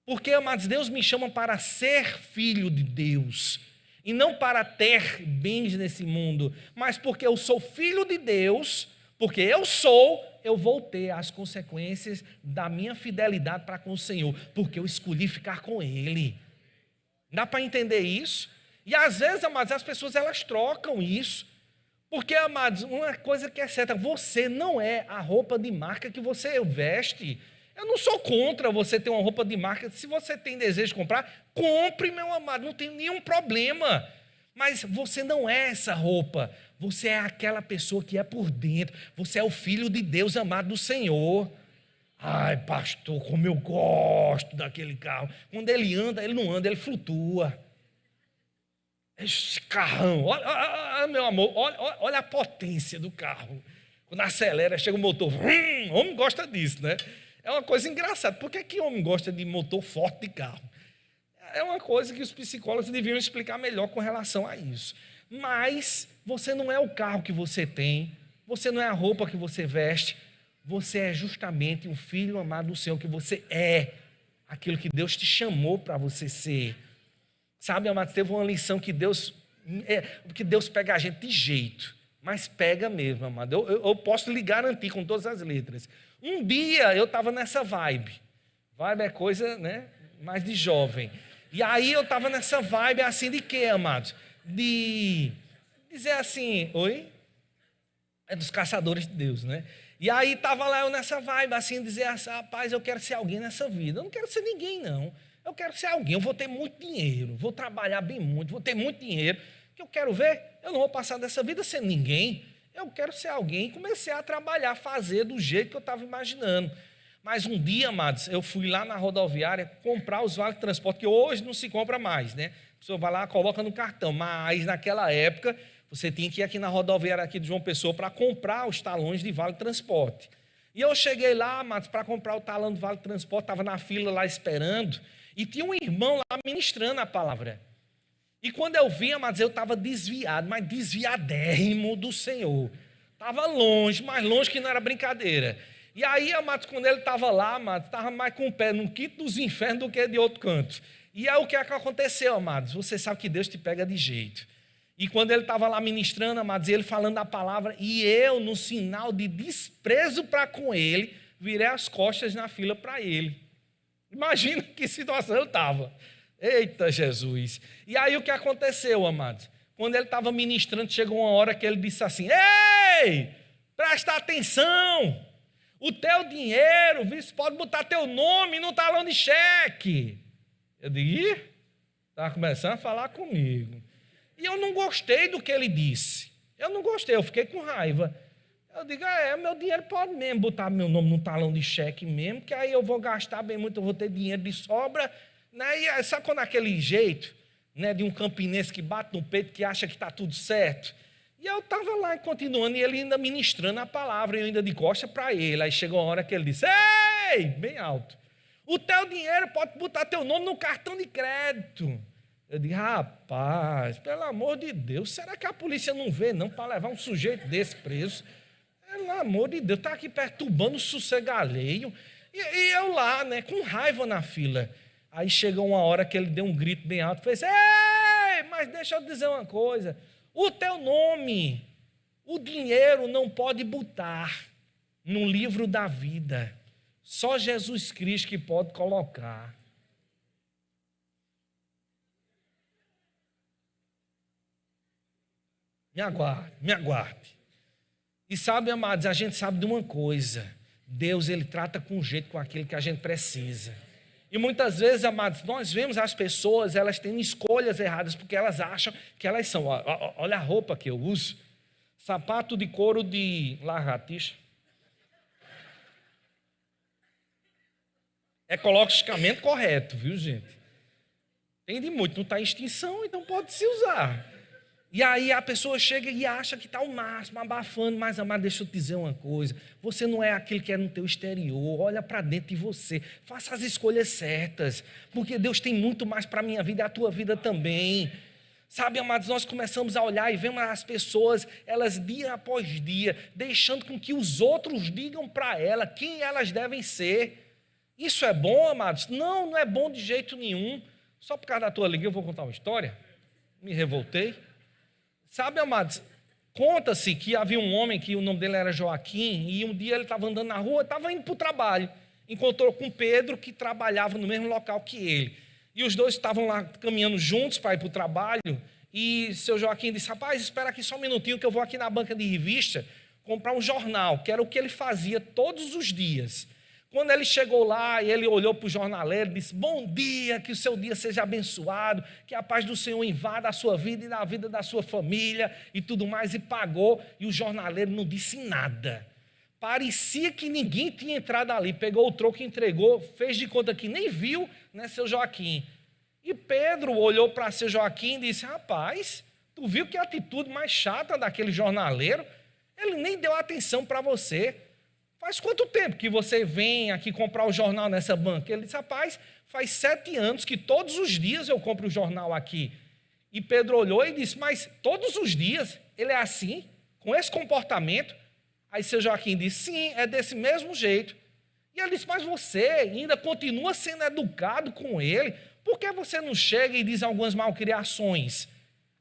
Porque, amados, Deus me chama para ser filho de Deus, e não para ter bens nesse mundo, mas porque eu sou filho de Deus, porque eu vou ter as consequências da minha fidelidade para com o Senhor, porque eu escolhi ficar com Ele. Dá para entender isso? E às vezes, amados, as pessoas elas trocam isso. Porque, amados, uma coisa que é certa, você não é a roupa de marca que você veste. Eu não sou contra você ter uma roupa de marca. Se você tem desejo de comprar, compre, meu amado, não tem nenhum problema. Mas você não é essa roupa. Você é aquela pessoa que é por dentro. Você é o filho de Deus amado do Senhor. Ai, pastor, como eu gosto daquele carro. Quando ele anda, ele não anda, ele flutua. Esse carrão, olha, meu amor, olha a potência do carro. Quando acelera, chega o motor. Homem gosta disso, né? É uma coisa engraçada. Por que homem gosta de motor forte de carro? É uma coisa que os psicólogos deviam explicar melhor com relação a isso. Mas você não é o carro que você tem, você não é a roupa que você veste, você é justamente um filho amado do Senhor, que você é aquilo que Deus te chamou para você ser. Sabe, amados, teve uma lição que Deus pega a gente de jeito, mas pega mesmo, amado. Eu posso lhe garantir com todas as letras. Um dia eu estava nessa vibe. Vibe é coisa, né, mais de jovem. E aí eu estava nessa vibe assim de quê, amados? De dizer assim, oi? É dos caçadores de Deus, né? E aí estava lá eu nessa vibe assim, dizer assim, rapaz, eu quero ser alguém nessa vida. Eu não quero ser ninguém, não. Eu quero ser alguém, eu vou ter muito dinheiro, vou trabalhar bem muito, vou ter muito dinheiro. O que eu quero ver? Eu não vou passar dessa vida sendo ninguém. Eu quero ser alguém e comecei a trabalhar, fazer do jeito que eu estava imaginando. Mas um dia, amados, eu fui lá na rodoviária comprar os vales de transporte, que hoje não se compra mais, né? A pessoa vai lá, coloca no cartão. Mas naquela época, você tinha que ir aqui na rodoviária aqui de João Pessoa para comprar os talões de vale de transporte. E eu cheguei lá, amados, para comprar o talão de vale de transporte, estava na fila lá esperando. E tinha um irmão lá ministrando a palavra. E quando eu vi, amados, eu estava desviado, mas desviadérrimo do Senhor. Estava longe, mais longe que não era brincadeira. E aí, amados, quando ele estava lá, amados, estava mais com o pé no quinto dos infernos do que de outro canto. E aí o que é que aconteceu, amados? Você sabe que Deus te pega de jeito. E quando ele estava lá ministrando, amados, ele falando a palavra, e eu, no sinal de desprezo para com ele, virei as costas na fila para ele. Imagina que situação eu estava. Eita Jesus. E aí o que aconteceu, amados? Quando ele estava ministrando, chegou uma hora que ele disse assim, ei, presta atenção, o teu dinheiro, você pode botar teu nome no talão de cheque. Eu digo, estava começando a falar comigo. E eu não gostei do que ele disse. Eu não gostei, eu fiquei com raiva. Eu digo, meu dinheiro pode mesmo botar meu nome num talão de cheque mesmo, que aí eu vou gastar bem muito, eu vou ter dinheiro de sobra, né? E sabe quando aquele jeito, né, de um campinense que bate no peito, que acha que está tudo certo? E eu estava lá continuando, e ele ainda ministrando a palavra, e eu ainda de costa para ele. Aí chegou uma hora que ele disse, ei, bem alto, o teu dinheiro pode botar teu nome no cartão de crédito. Eu disse, rapaz, pelo amor de Deus, será que a polícia não vê não para levar um sujeito desse preso? Pelo amor de Deus, está aqui perturbando o sossego alheio. E eu lá, né, com raiva na fila. Aí chegou uma hora que ele deu um grito bem alto, fez, ei, mas deixa eu dizer uma coisa, o teu nome, o dinheiro não pode botar no livro da vida. Só Jesus Cristo que pode colocar. Me aguarde, me aguarde. E sabe, amados, a gente sabe de uma coisa. Deus, ele trata com jeito com aquilo que a gente precisa. E muitas vezes, amados, nós vemos as pessoas, elas têm escolhas erradas, porque elas acham que elas são. Olha a roupa que eu uso. Sapato de couro de lagartixa. Ecologicamente correto, viu, gente? Tem de muito, não está em extinção, então pode se usar. E aí a pessoa chega e acha que está o máximo, abafando, mas, amado, deixa eu te dizer uma coisa, você não é aquele que é no teu exterior, olha para dentro de você, faça as escolhas certas, porque Deus tem muito mais para a minha vida e a tua vida também. Sabe, amados, nós começamos a olhar e vemos as pessoas, elas dia após dia, deixando com que os outros digam para ela quem elas devem ser. Isso é bom, amados? Não, não é bom de jeito nenhum. Só por causa da tua língua eu vou contar uma história, me revoltei. Sabe, amados, conta-se que havia um homem que o nome dele era Joaquim, e um dia ele estava andando na rua, estava indo para o trabalho, encontrou com Pedro, que trabalhava no mesmo local que ele, e os dois estavam lá caminhando juntos para ir para o trabalho, e seu Joaquim disse, rapaz, espera aqui só um minutinho que eu vou aqui na banca de revista comprar um jornal, que era o que ele fazia todos os dias. Quando ele chegou lá e ele olhou para o jornaleiro e disse, bom dia, que o seu dia seja abençoado, que a paz do Senhor invada a sua vida e a vida da sua família e tudo mais, e pagou, e o jornaleiro não disse nada. Parecia que ninguém tinha entrado ali, pegou o troco e entregou, fez de conta que nem viu, né, seu Joaquim. E Pedro olhou para seu Joaquim e disse, rapaz, tu viu que atitude mais chata daquele jornaleiro? Ele nem deu atenção para você. Faz quanto tempo que você vem aqui comprar o jornal nessa banca? Ele disse, rapaz, faz 7 anos que todos os dias eu compro o jornal aqui. E Pedro olhou e disse, mas todos os dias ele é assim, com esse comportamento? Aí seu Joaquim disse, sim, é desse mesmo jeito. E ele disse, mas você ainda continua sendo educado com ele, por que você não chega e diz algumas malcriações?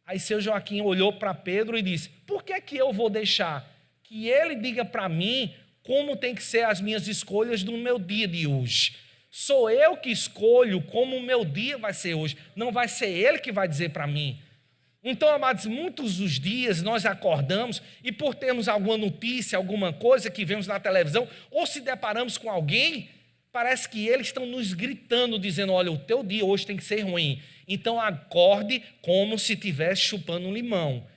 Aí seu Joaquim olhou para Pedro e disse, por que que eu vou deixar que ele diga para mim como tem que ser as minhas escolhas no meu dia de hoje? Sou eu que escolho como o meu dia vai ser hoje, não vai ser ele que vai dizer para mim. Então, amados, muitos dos dias nós acordamos e por termos alguma notícia, alguma coisa que vemos na televisão, ou se deparamos com alguém, parece que eles estão nos gritando, dizendo, olha, o teu dia hoje tem que ser ruim. Então acorde como se estivesse chupando um limão,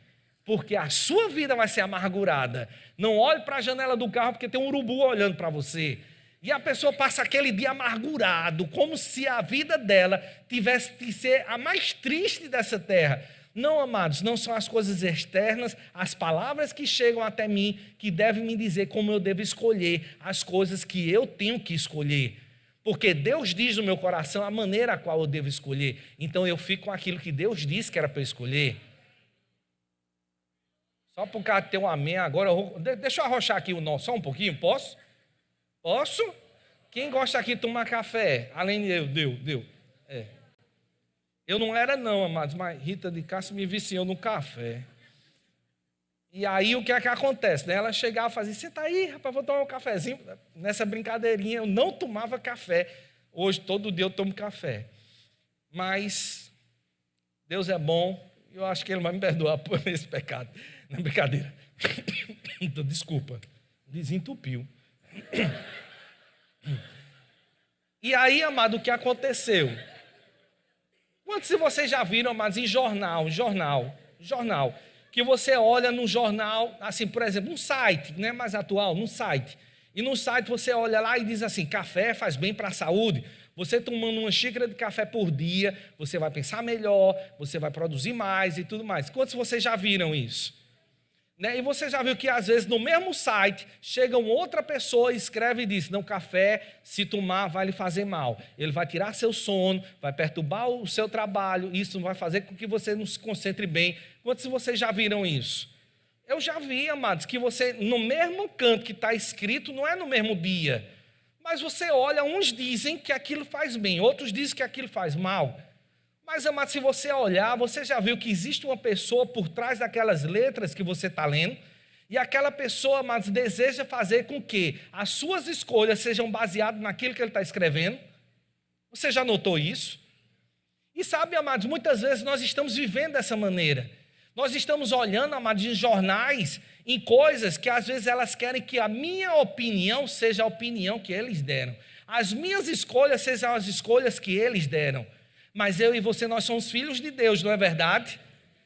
porque a sua vida vai ser amargurada. Não olhe para a janela do carro porque tem um urubu olhando para você. E a pessoa passa aquele dia amargurado, como se a vida dela tivesse que ser a mais triste dessa terra. Não, amados, não são as coisas externas, as palavras que chegam até mim, que devem me dizer como eu devo escolher as coisas que eu tenho que escolher. Porque Deus diz no meu coração a maneira a qual eu devo escolher. Então eu fico com aquilo que Deus disse que era para eu escolher. Só por causa de ter um amém agora, deixa eu arrochar aqui o nó só um pouquinho, posso? Posso? Quem gosta aqui de tomar café? Além de eu, deu. É. Eu não era não, amados, mas Rita de Castro me viciou no café. E aí o que é que acontece? Né? Ela chegava e fazia, senta aí, rapaz, vou tomar um cafezinho. Nessa brincadeirinha eu não tomava café. Hoje, todo dia eu tomo café. Mas Deus é bom, eu acho que Ele vai me perdoar por esse pecado. Não é brincadeira. Desculpa, desentupiu. E aí, amado, o que aconteceu? Quantos de vocês já viram, amados, em jornal, que você olha no jornal, assim, por exemplo, um site, não é mais atual, um site. E no site você olha lá e diz assim, café faz bem para a saúde. Você tomando uma xícara de café por dia, você vai pensar melhor, você vai produzir mais e tudo mais. Quantos vocês já viram isso? Né? E você já viu que às vezes no mesmo site chega uma outra pessoa e escreve e diz, não, café, se tomar, vai lhe fazer mal. Ele vai tirar seu sono, vai perturbar o seu trabalho, isso vai fazer com que você não se concentre bem. Quantos vocês já viram isso? Eu já vi, amados, que você, no mesmo canto que está escrito, não é no mesmo dia. Mas você olha, uns dizem que aquilo faz bem, outros dizem que aquilo faz mal. Mas, amados, se você olhar, você já viu que existe uma pessoa por trás daquelas letras que você está lendo, e aquela pessoa, amados, deseja fazer com que as suas escolhas sejam baseadas naquilo que ele está escrevendo. Você já notou isso? E sabe, amados, muitas vezes nós estamos vivendo dessa maneira. Nós estamos olhando, amados, em jornais, em coisas que às vezes elas querem que a minha opinião seja a opinião que eles deram. As minhas escolhas sejam as escolhas que eles deram. Mas eu e você, nós somos filhos de Deus, não é verdade?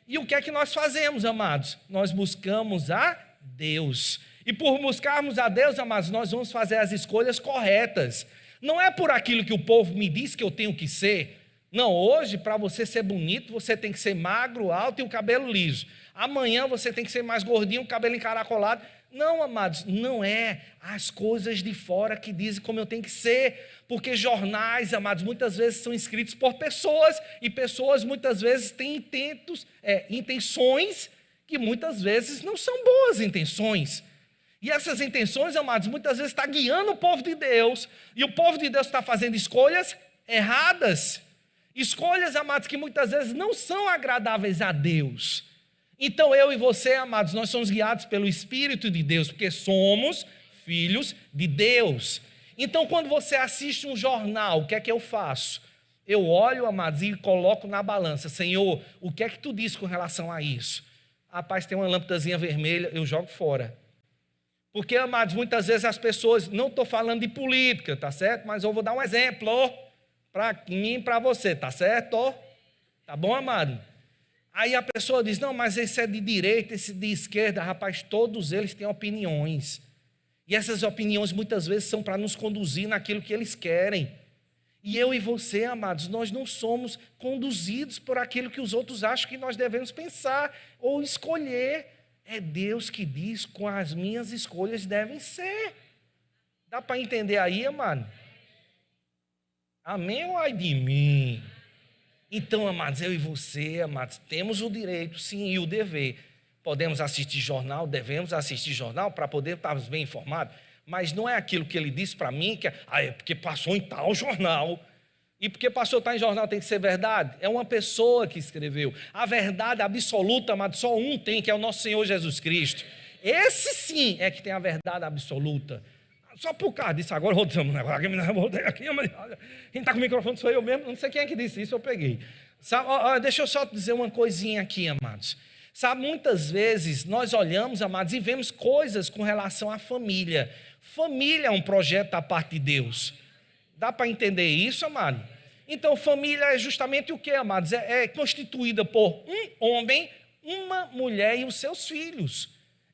E o que é que nós fazemos, amados? Nós buscamos a Deus. E por buscarmos a Deus, amados, nós vamos fazer as escolhas corretas. Não é por aquilo que o povo me diz que eu tenho que ser. Não, hoje, para você ser bonito, você tem que ser magro, alto e o cabelo liso. Amanhã você tem que ser mais gordinho, o cabelo encaracolado. Não, amados, não é as coisas de fora que dizem como eu tenho que ser. Porque jornais, amados, muitas vezes são escritos por pessoas, e pessoas muitas vezes têm intenções que muitas vezes não são boas intenções. E essas intenções, amados, muitas vezes estão guiando o povo de Deus, e o povo de Deus está fazendo escolhas erradas. Escolhas, amados, que muitas vezes não são agradáveis a Deus. Então eu e você, amados, nós somos guiados pelo Espírito de Deus, porque somos filhos de Deus. Então quando você assiste um jornal, o que é que eu faço? Eu olho, amados, e coloco na balança. Senhor, o que é que tu diz com relação a isso? Rapaz, tem uma lâmpadazinha vermelha, eu jogo fora. Porque, amados, muitas vezes as pessoas, não estou falando de política, tá certo? Mas eu vou dar um exemplo, para mim e para você, tá certo? Tá bom, amado? Aí a pessoa diz, não, mas esse é de direita, esse de esquerda. Rapaz, todos eles têm opiniões. E essas opiniões muitas vezes são para nos conduzir naquilo que eles querem. E eu e você, amados, nós não somos conduzidos por aquilo que os outros acham que nós devemos pensar ou escolher. É Deus que diz como as minhas escolhas devem ser. Dá para entender aí, amado? Amém ou ai de mim? Então, amados, eu e você, amados, temos o direito, sim, e o dever. Podemos assistir jornal, devemos assistir jornal para poder estarmos bem informados, mas não é aquilo que ele disse para mim, que é porque passou em tal jornal, e porque passou em tal jornal tem que ser verdade. É uma pessoa que escreveu. A verdade absoluta, amados, só um tem, que é o nosso Senhor Jesus Cristo. Esse sim é que tem a verdade absoluta. Só por causa disso, agora eu vou dizer um negócio, quem está com o microfone sou eu mesmo, não sei quem é que disse isso, eu peguei. Sabe, deixa eu só dizer uma coisinha aqui, amados. Sabe, muitas vezes nós olhamos, amados, e vemos coisas com relação à família. Família é um projeto da parte de Deus. Dá para entender isso, amado? Então, família é justamente o que, amados? É constituída por um homem, uma mulher e os seus filhos.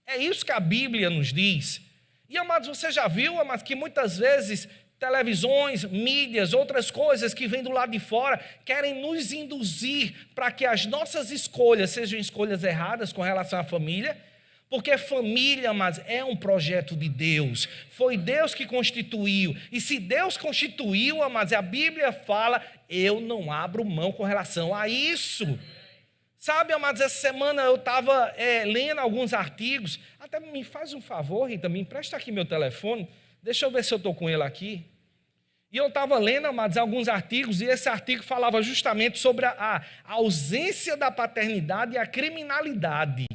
É isso que a Bíblia nos diz. E, amados, você já viu, amados, que muitas vezes televisões, mídias, outras coisas que vêm do lado de fora querem nos induzir para que as nossas escolhas sejam escolhas erradas com relação à família, porque família, amados, é um projeto de Deus. Foi Deus que constituiu. E se Deus constituiu, amados, a Bíblia fala, eu não abro mão com relação a isso. Sabe, amados, essa semana eu estava lendo alguns artigos. Até me faz um favor, Rita, me empresta aqui meu telefone. Deixa eu ver se eu estou com ele aqui. E eu estava lendo, amados, alguns artigos, e esse artigo falava justamente sobre a ausência da paternidade e a criminalidade.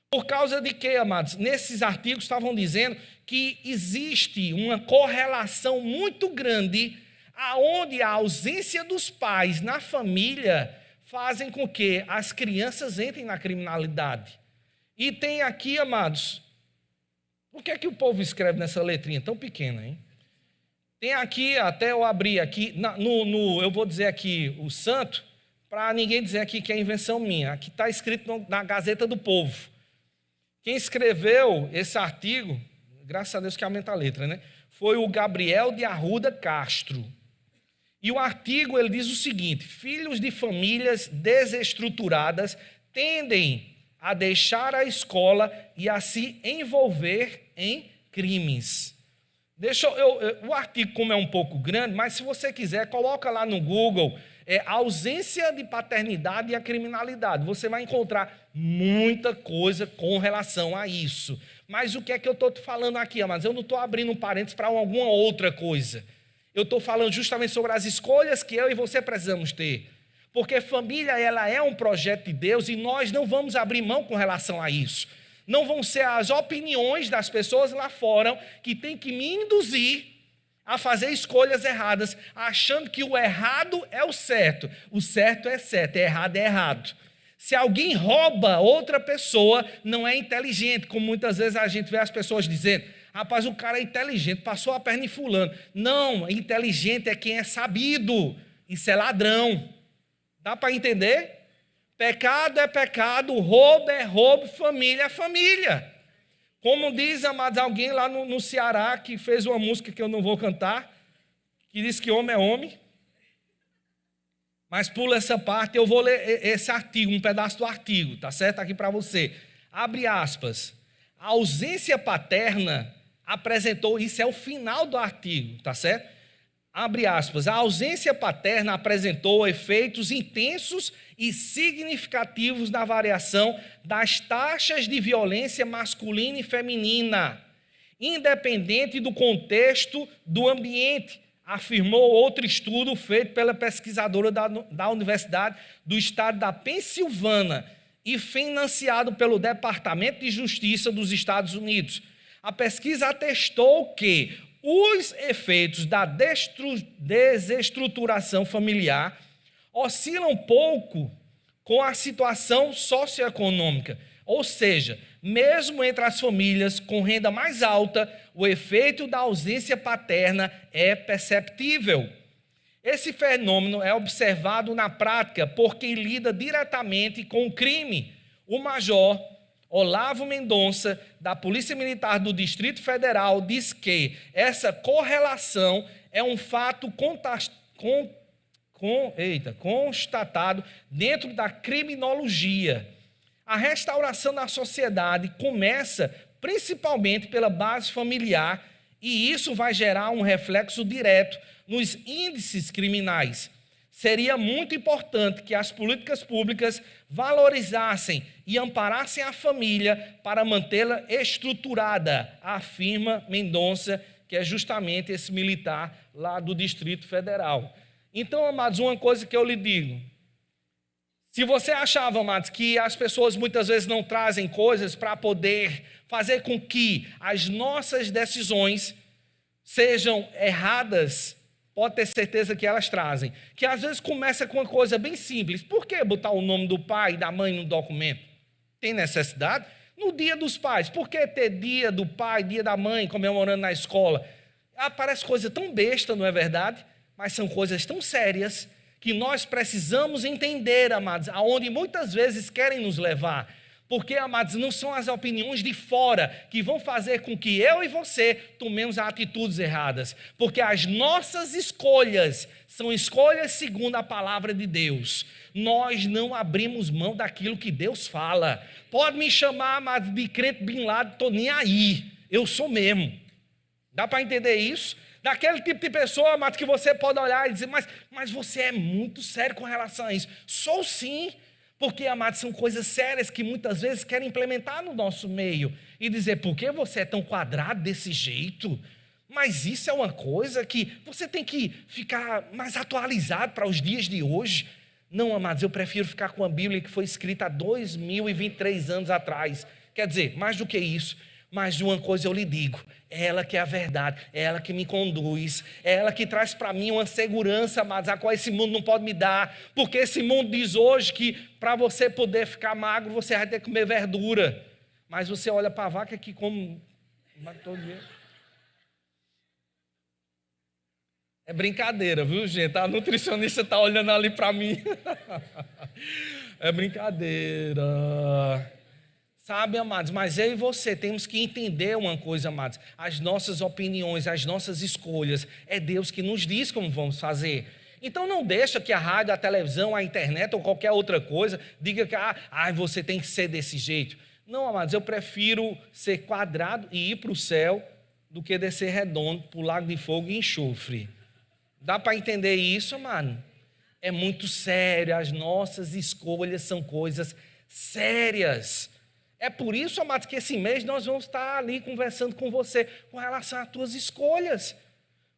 Por causa de quê, amados? Nesses artigos estavam dizendo que existe uma correlação muito grande aonde a ausência dos pais na família fazem com que as crianças entrem na criminalidade. E tem aqui, amados, por que é que o povo escreve nessa letrinha tão pequena, hein? Tem aqui, até eu abrir aqui, eu vou dizer aqui o santo, para ninguém dizer aqui que é invenção minha. Aqui está escrito na Gazeta do Povo. Quem escreveu esse artigo, graças a Deus que aumenta a letra, né? Foi o Gabriel de Arruda Castro. E o artigo ele diz o seguinte: filhos de famílias desestruturadas tendem a deixar a escola e a se envolver em crimes. O artigo, como é um pouco grande, mas se você quiser, coloca lá no Google ausência de paternidade e a criminalidade. Você vai encontrar muita coisa com relação a isso. Mas o que é que eu estou te falando aqui, amados? Eu não estou abrindo um parênteses para alguma outra coisa. Eu estou falando justamente sobre as escolhas que eu e você precisamos ter. Porque família, ela é um projeto de Deus e nós não vamos abrir mão com relação a isso. Não vão ser as opiniões das pessoas lá fora que tem que me induzir a fazer escolhas erradas, achando que o errado é o certo é certo, errado é errado. Se alguém rouba outra pessoa, não é inteligente, como muitas vezes a gente vê as pessoas dizendo: rapaz, o cara é inteligente, passou a perna em fulano. Não, inteligente é quem é sabido, isso é ladrão. Dá para entender? Pecado é pecado, roubo é roubo, família é família. Como diz, amados, alguém lá no Ceará que fez uma música que eu não vou cantar, que diz que homem é homem. Mas pula essa parte, eu vou ler esse artigo, um pedaço do artigo, tá certo? Aqui para você. Abre aspas. A ausência paterna apresentou, isso é o final do artigo, tá certo? Abre aspas. A ausência paterna apresentou efeitos intensos e significativos na variação das taxas de violência masculina e feminina, independente do contexto do ambiente, afirmou outro estudo feito pela pesquisadora da Universidade do Estado da Pensilvânia e financiado pelo Departamento de Justiça dos Estados Unidos. A pesquisa atestou que os efeitos da desestruturação familiar oscilam pouco com a situação socioeconômica. Ou seja, mesmo entre as famílias com renda mais alta, o efeito da ausência paterna é perceptível. Esse fenômeno é observado na prática por quem lida diretamente com o crime. O major Olavo Mendonça, da Polícia Militar do Distrito Federal, diz que essa correlação é um fato constatado dentro da criminologia. A restauração da sociedade começa principalmente pela base familiar e isso vai gerar um reflexo direto nos índices criminais. Seria muito importante que as políticas públicas valorizassem e amparassem a família para mantê-la estruturada, afirma Mendonça, que é justamente esse militar lá do Distrito Federal. Então, amados, uma coisa que eu lhe digo: se você achava, amados, que as pessoas muitas vezes não trazem coisas para poder fazer com que as nossas decisões sejam erradas, pode ter certeza que elas trazem. Que às vezes começa com uma coisa bem simples. Por que botar o nome do pai e da mãe no documento? Tem necessidade? No dia dos pais, por que ter dia do pai, dia da mãe comemorando na escola? Parece coisa tão besta, não é verdade? Mas são coisas tão sérias que nós precisamos entender, amados, aonde muitas vezes querem nos levar. Porque, amados, não são as opiniões de fora que vão fazer com que eu e você tomemos atitudes erradas. Porque as nossas escolhas são escolhas segundo a palavra de Deus. Nós não abrimos mão daquilo que Deus fala. Pode me chamar, amados, de crente Bin Laden, estou nem aí. Eu sou mesmo. Dá para entender isso? Daquele tipo de pessoa, amados, que você pode olhar e dizer, mas você é muito sério com relação a isso. Sou sim. Porque, amados, são coisas sérias que muitas vezes querem implementar no nosso meio. E dizer, por que você é tão quadrado desse jeito? Mas isso é uma coisa que você tem que ficar mais atualizado para os dias de hoje. Não, amados, eu prefiro ficar com a Bíblia que foi escrita há 2023 anos atrás. Quer dizer, mais do que isso. Mas de uma coisa eu lhe digo, é ela que é a verdade, é ela que me conduz, é ela que traz para mim uma segurança, amados, a qual esse mundo não pode me dar, porque esse mundo diz hoje que para você poder ficar magro, você vai ter que comer verdura, mas você olha para a vaca que come todo dia. É brincadeira, viu, gente? A nutricionista está olhando ali para mim. É brincadeira. Sabe, amados, mas eu e você temos que entender uma coisa, amados. As nossas opiniões, as nossas escolhas, é Deus que nos diz como vamos fazer. Então não deixa que a rádio, a televisão, a internet ou qualquer outra coisa diga que você tem que ser desse jeito. Não, amados, eu prefiro ser quadrado e ir para o céu do que descer redondo para o lago de fogo e enxofre. Dá para entender isso, mano? É muito sério, as nossas escolhas são coisas sérias. É por isso, amados, que esse mês nós vamos estar ali conversando com você com relação às tuas escolhas.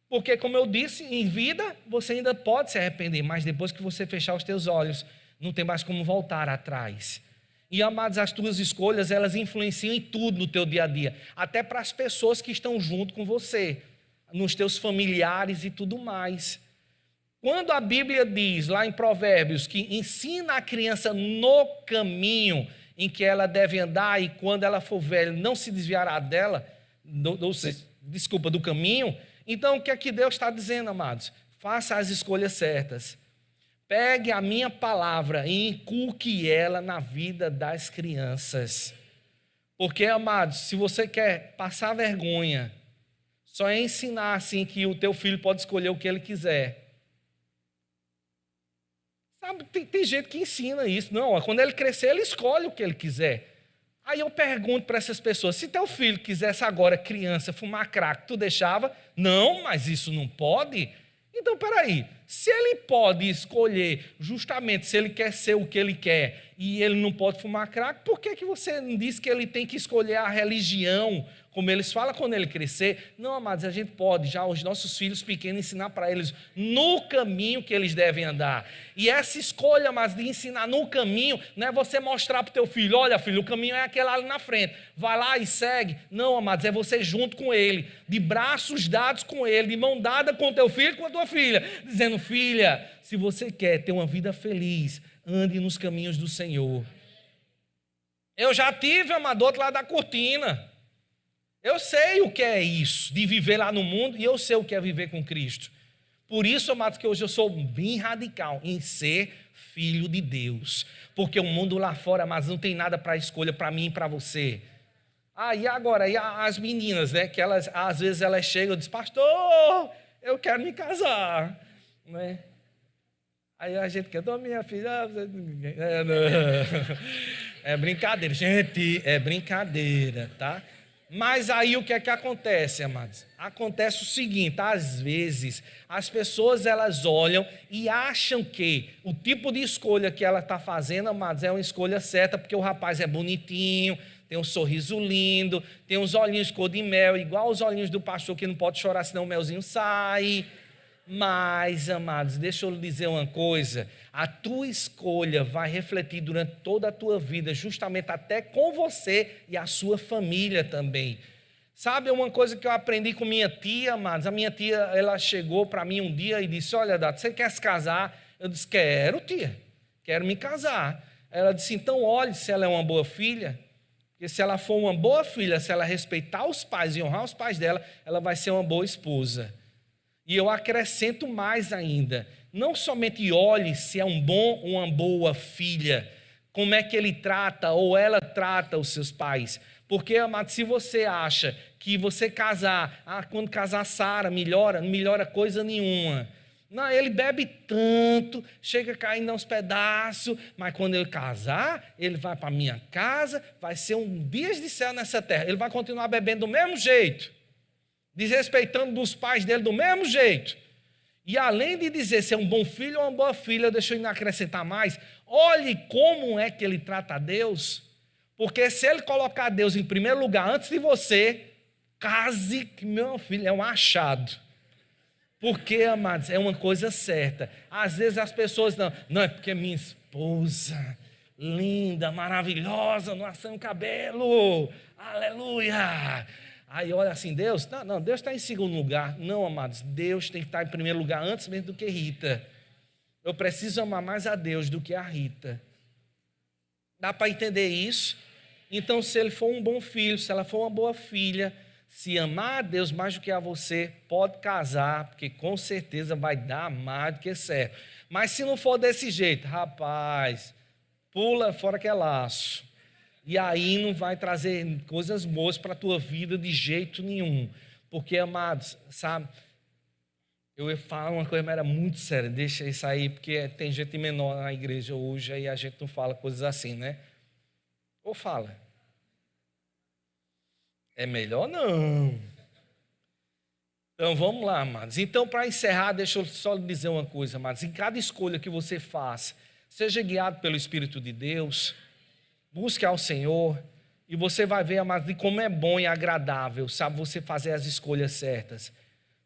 Porque, como eu disse, em vida você ainda pode se arrepender, mas depois que você fechar os teus olhos, não tem mais como voltar atrás. E, amados, as tuas escolhas, elas influenciam em tudo no teu dia a dia, até para as pessoas que estão junto com você, nos teus familiares e tudo mais. Quando a Bíblia diz, lá em Provérbios, que ensina a criança no caminho em que ela deve andar e quando ela for velha não se desviará dela, do caminho, então o que é que Deus está dizendo, amados? Faça as escolhas certas. Pegue a minha palavra e inculque ela na vida das crianças. Porque, amados, se você quer passar vergonha, só é ensinar assim que o teu filho pode escolher o que ele quiser. Sabe, tem gente que ensina isso. Não, quando ele crescer, ele escolhe o que ele quiser. Aí eu pergunto para essas pessoas, se teu filho quisesse agora, criança, fumar crack, tu deixava? Não, mas isso não pode. Então, peraí, se ele pode escolher justamente se ele quer ser o que ele quer e ele não pode fumar crack, por que você não diz que ele tem que escolher a religião, como eles falam quando ele crescer? Não, amados, a gente pode já os nossos filhos pequenos ensinar para eles no caminho que eles devem andar. E essa escolha, mas de ensinar no caminho, não é você mostrar para o teu filho, olha filho, o caminho é aquele ali na frente, vai lá e segue. Não, amados, é você junto com ele, de braços dados com ele, de mão dada com o teu filho e com a tua filha, dizendo, filha, se você quer ter uma vida feliz, ande nos caminhos do Senhor. Eu já tive, amado, do outro lado da cortina. Eu sei o que é isso, de viver lá no mundo, e eu sei o que é viver com Cristo. Por isso, amados, que hoje eu sou bem radical em ser filho de Deus. Porque o mundo lá fora, mas não tem nada para escolha para mim e para você. E agora, e as meninas, né? Que elas, às vezes elas chegam e dizem, pastor, eu quero me casar. Né? Aí a gente quer, minha filha. É brincadeira, gente, é brincadeira, tá? Mas aí o que é que acontece, amados? Acontece o seguinte, às vezes as pessoas elas olham e acham que o tipo de escolha que ela está fazendo, amados, é uma escolha certa, porque o rapaz é bonitinho, tem um sorriso lindo, tem uns olhinhos cor de mel, igual os olhinhos do pastor que não pode chorar senão o melzinho sai. Mas, amados, deixa eu lhe dizer uma coisa, a tua escolha vai refletir durante toda a tua vida, justamente até com você e a sua família também. Sabe uma coisa que eu aprendi com minha tia, amados? A minha tia, ela chegou para mim um dia e disse, olha, Dato, você quer se casar? Eu disse, quero, tia, quero me casar. Ela disse, então olhe se ela é uma boa filha, porque se ela for uma boa filha, se ela respeitar os pais e honrar os pais dela, ela vai ser uma boa esposa. E eu acrescento mais ainda, não somente olhe se é um bom ou uma boa filha, como é que ele trata ou ela trata os seus pais. Porque, amado, se você acha que você casar, quando casar Sara, melhora, não melhora coisa nenhuma. Não, ele bebe tanto, chega caindo aos pedaços, mas quando ele casar, ele vai para a minha casa, vai ser um dias de céu nessa terra, ele vai continuar bebendo do mesmo jeito. Desrespeitando dos pais dele do mesmo jeito. E além de dizer se é um bom filho ou uma boa filha, deixa eu ainda acrescentar mais. Olhe como é que ele trata a Deus. Porque se ele colocar Deus em primeiro lugar antes de você, case que meu filho é um achado. Porque, amados, é uma coisa certa. Às vezes as pessoas não é porque minha esposa, linda, maravilhosa, não assou um cabelo. Aleluia. Aí olha assim, Deus, não, Deus está em segundo lugar. Não, amados, Deus tem que estar em primeiro lugar antes mesmo do que Rita. Eu preciso amar mais a Deus do que a Rita. Dá para entender isso? Então, se ele for um bom filho, se ela for uma boa filha, Se amar a Deus mais do que a você, pode casar, porque com certeza vai dar mais do que certo. Mas se não for desse jeito, rapaz, pula fora que é laço. E aí não vai trazer coisas boas para a tua vida de jeito nenhum. Porque, amados, sabe, eu ia falar uma coisa, mas era muito séria, deixa isso aí, porque tem gente menor na igreja hoje, aí a gente não fala coisas assim, né? Ou fala? É melhor não. Então vamos lá, amados. Então, para encerrar, deixa eu só lhe dizer uma coisa, amados. Em cada escolha que você faça, seja guiado pelo Espírito de Deus, busque ao Senhor, e você vai ver, amados, de como é bom e agradável, sabe, você fazer as escolhas certas.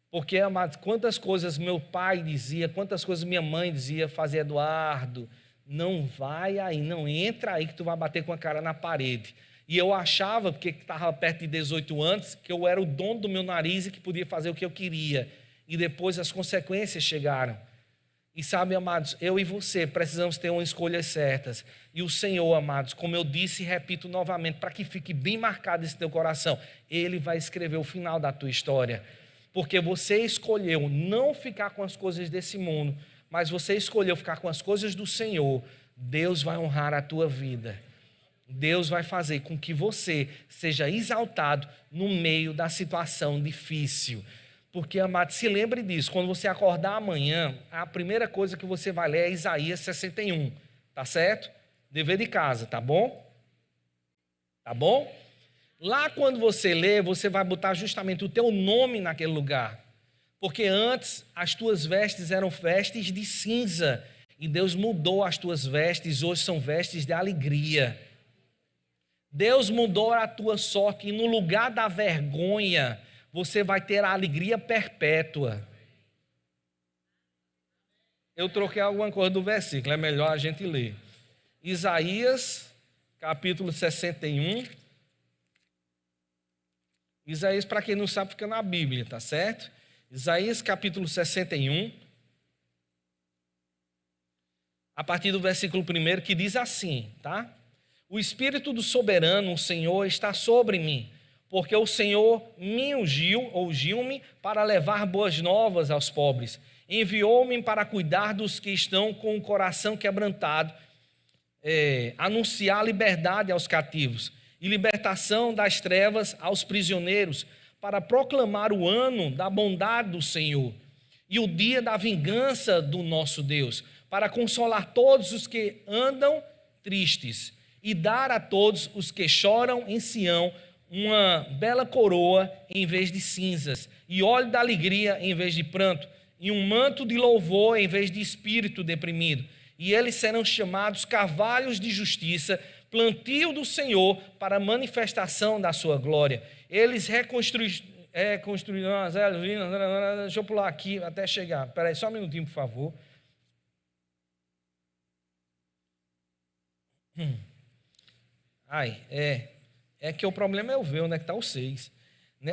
Porque, amados, quantas coisas meu pai dizia, quantas coisas minha mãe dizia, fazer, Eduardo, não vai aí, não entra aí que tu vai bater com a cara na parede. E eu achava, porque estava perto de 18 anos, que eu era o dono do meu nariz e que podia fazer o que eu queria. E depois as consequências chegaram. E sabe, amados, eu e você precisamos ter umas escolhas certas. E o Senhor, amados, como eu disse e repito novamente, para que fique bem marcado esse teu coração, Ele vai escrever o final da tua história. Porque você escolheu não ficar com as coisas desse mundo, mas você escolheu ficar com as coisas do Senhor. Deus vai honrar a tua vida. Deus vai fazer com que você seja exaltado no meio da situação difícil. Porque, amado, se lembre disso, quando você acordar amanhã, a primeira coisa que você vai ler é Isaías 61, tá certo? Dever de casa, tá bom? Tá bom? Lá quando você lê, você vai botar justamente o teu nome naquele lugar. Porque antes as tuas vestes eram vestes de cinza, e Deus mudou as tuas vestes, hoje são vestes de alegria. Deus mudou a tua sorte e no lugar da vergonha, você vai ter a alegria perpétua. Eu troquei alguma coisa do versículo, é melhor a gente ler. Isaías, capítulo 61. Isaías, para quem não sabe, fica na Bíblia, tá certo? Isaías, capítulo 61. A partir do versículo 1, que diz assim, tá? O Espírito do Soberano, o Senhor, está sobre mim, porque o Senhor me ungiu-me para levar boas novas aos pobres. Enviou-me para cuidar dos que estão com o coração quebrantado, anunciar liberdade aos cativos e libertação das trevas aos prisioneiros, para proclamar o ano da bondade do Senhor e o dia da vingança do nosso Deus, para consolar todos os que andam tristes e dar a todos os que choram em Sião uma bela coroa em vez de cinzas, e óleo da alegria em vez de pranto, e um manto de louvor em vez de espírito deprimido. E eles serão chamados carvalhos de justiça, plantio do Senhor para a manifestação da sua glória. Eles reconstruirão as eras. Deixa eu pular aqui até chegar. Espera aí, só um minutinho, por favor. É que o problema é eu ver onde é que está o 6.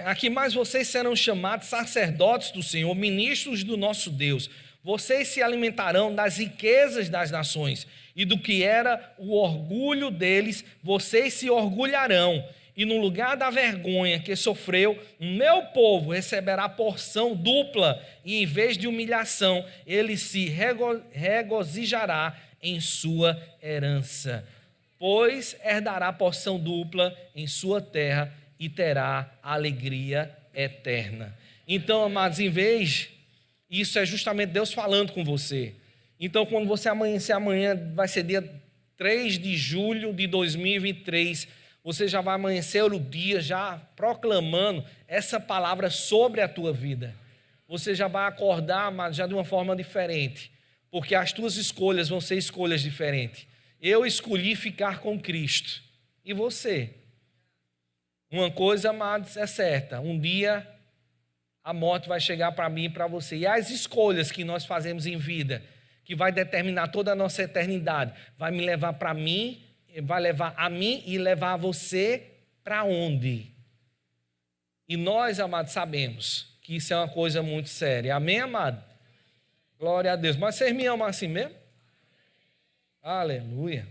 Aqui mais vocês serão chamados sacerdotes do Senhor, ministros do nosso Deus. Vocês se alimentarão das riquezas das nações, e do que era o orgulho deles, vocês se orgulharão. E no lugar da vergonha que sofreu, o meu povo receberá porção dupla, e em vez de humilhação, ele se regozijará em sua herança. Pois herdará porção dupla em sua terra e terá alegria eterna. Então, amados, em vez, isso é justamente Deus falando com você. Então, quando você amanhecer amanhã, vai ser dia 3 de julho de 2023, você já vai amanhecer o dia já proclamando essa palavra sobre a tua vida. Você já vai acordar, mas já de uma forma diferente, porque as tuas escolhas vão ser escolhas diferentes. Eu escolhi ficar com Cristo. E você? Uma coisa, amados, é certa. Um dia a morte vai chegar para mim e para você. E as escolhas que nós fazemos em vida, que vai determinar toda a nossa eternidade, vai me levar para mim, vai levar a mim e levar a você para onde? E nós, amados, sabemos que isso é uma coisa muito séria. Amém, amado? Glória a Deus. Mas vocês me amam assim mesmo? Aleluia,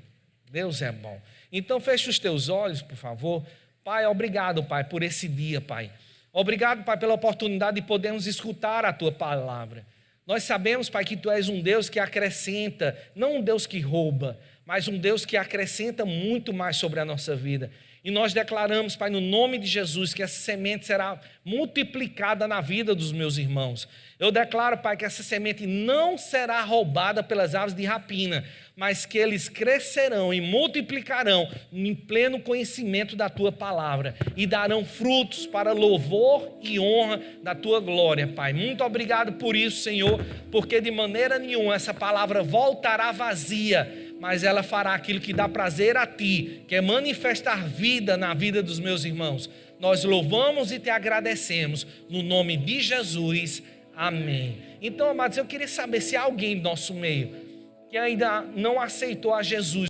Deus é bom. Então feche os teus olhos, por favor. Pai, obrigado, Pai, por esse dia, Pai. Obrigado, Pai, pela oportunidade de podermos escutar a Tua palavra. Nós sabemos, Pai, que Tu és um Deus que acrescenta, não um Deus que rouba, mas um Deus que acrescenta muito mais sobre a nossa vida. E nós declaramos, Pai, no nome de Jesus, que essa semente será multiplicada na vida dos meus irmãos. Eu declaro, Pai, que essa semente não será roubada pelas aves de rapina, mas que eles crescerão e multiplicarão em pleno conhecimento da Tua palavra e darão frutos para louvor e honra da Tua glória, Pai. Muito obrigado por isso, Senhor, porque de maneira nenhuma essa palavra voltará vazia, mas ela fará aquilo que dá prazer a Ti, que é manifestar vida na vida dos meus irmãos. Nós louvamos e Te agradecemos, no nome de Jesus, amém. Então, amados, eu queria saber se há alguém do nosso meio que ainda não aceitou a Jesus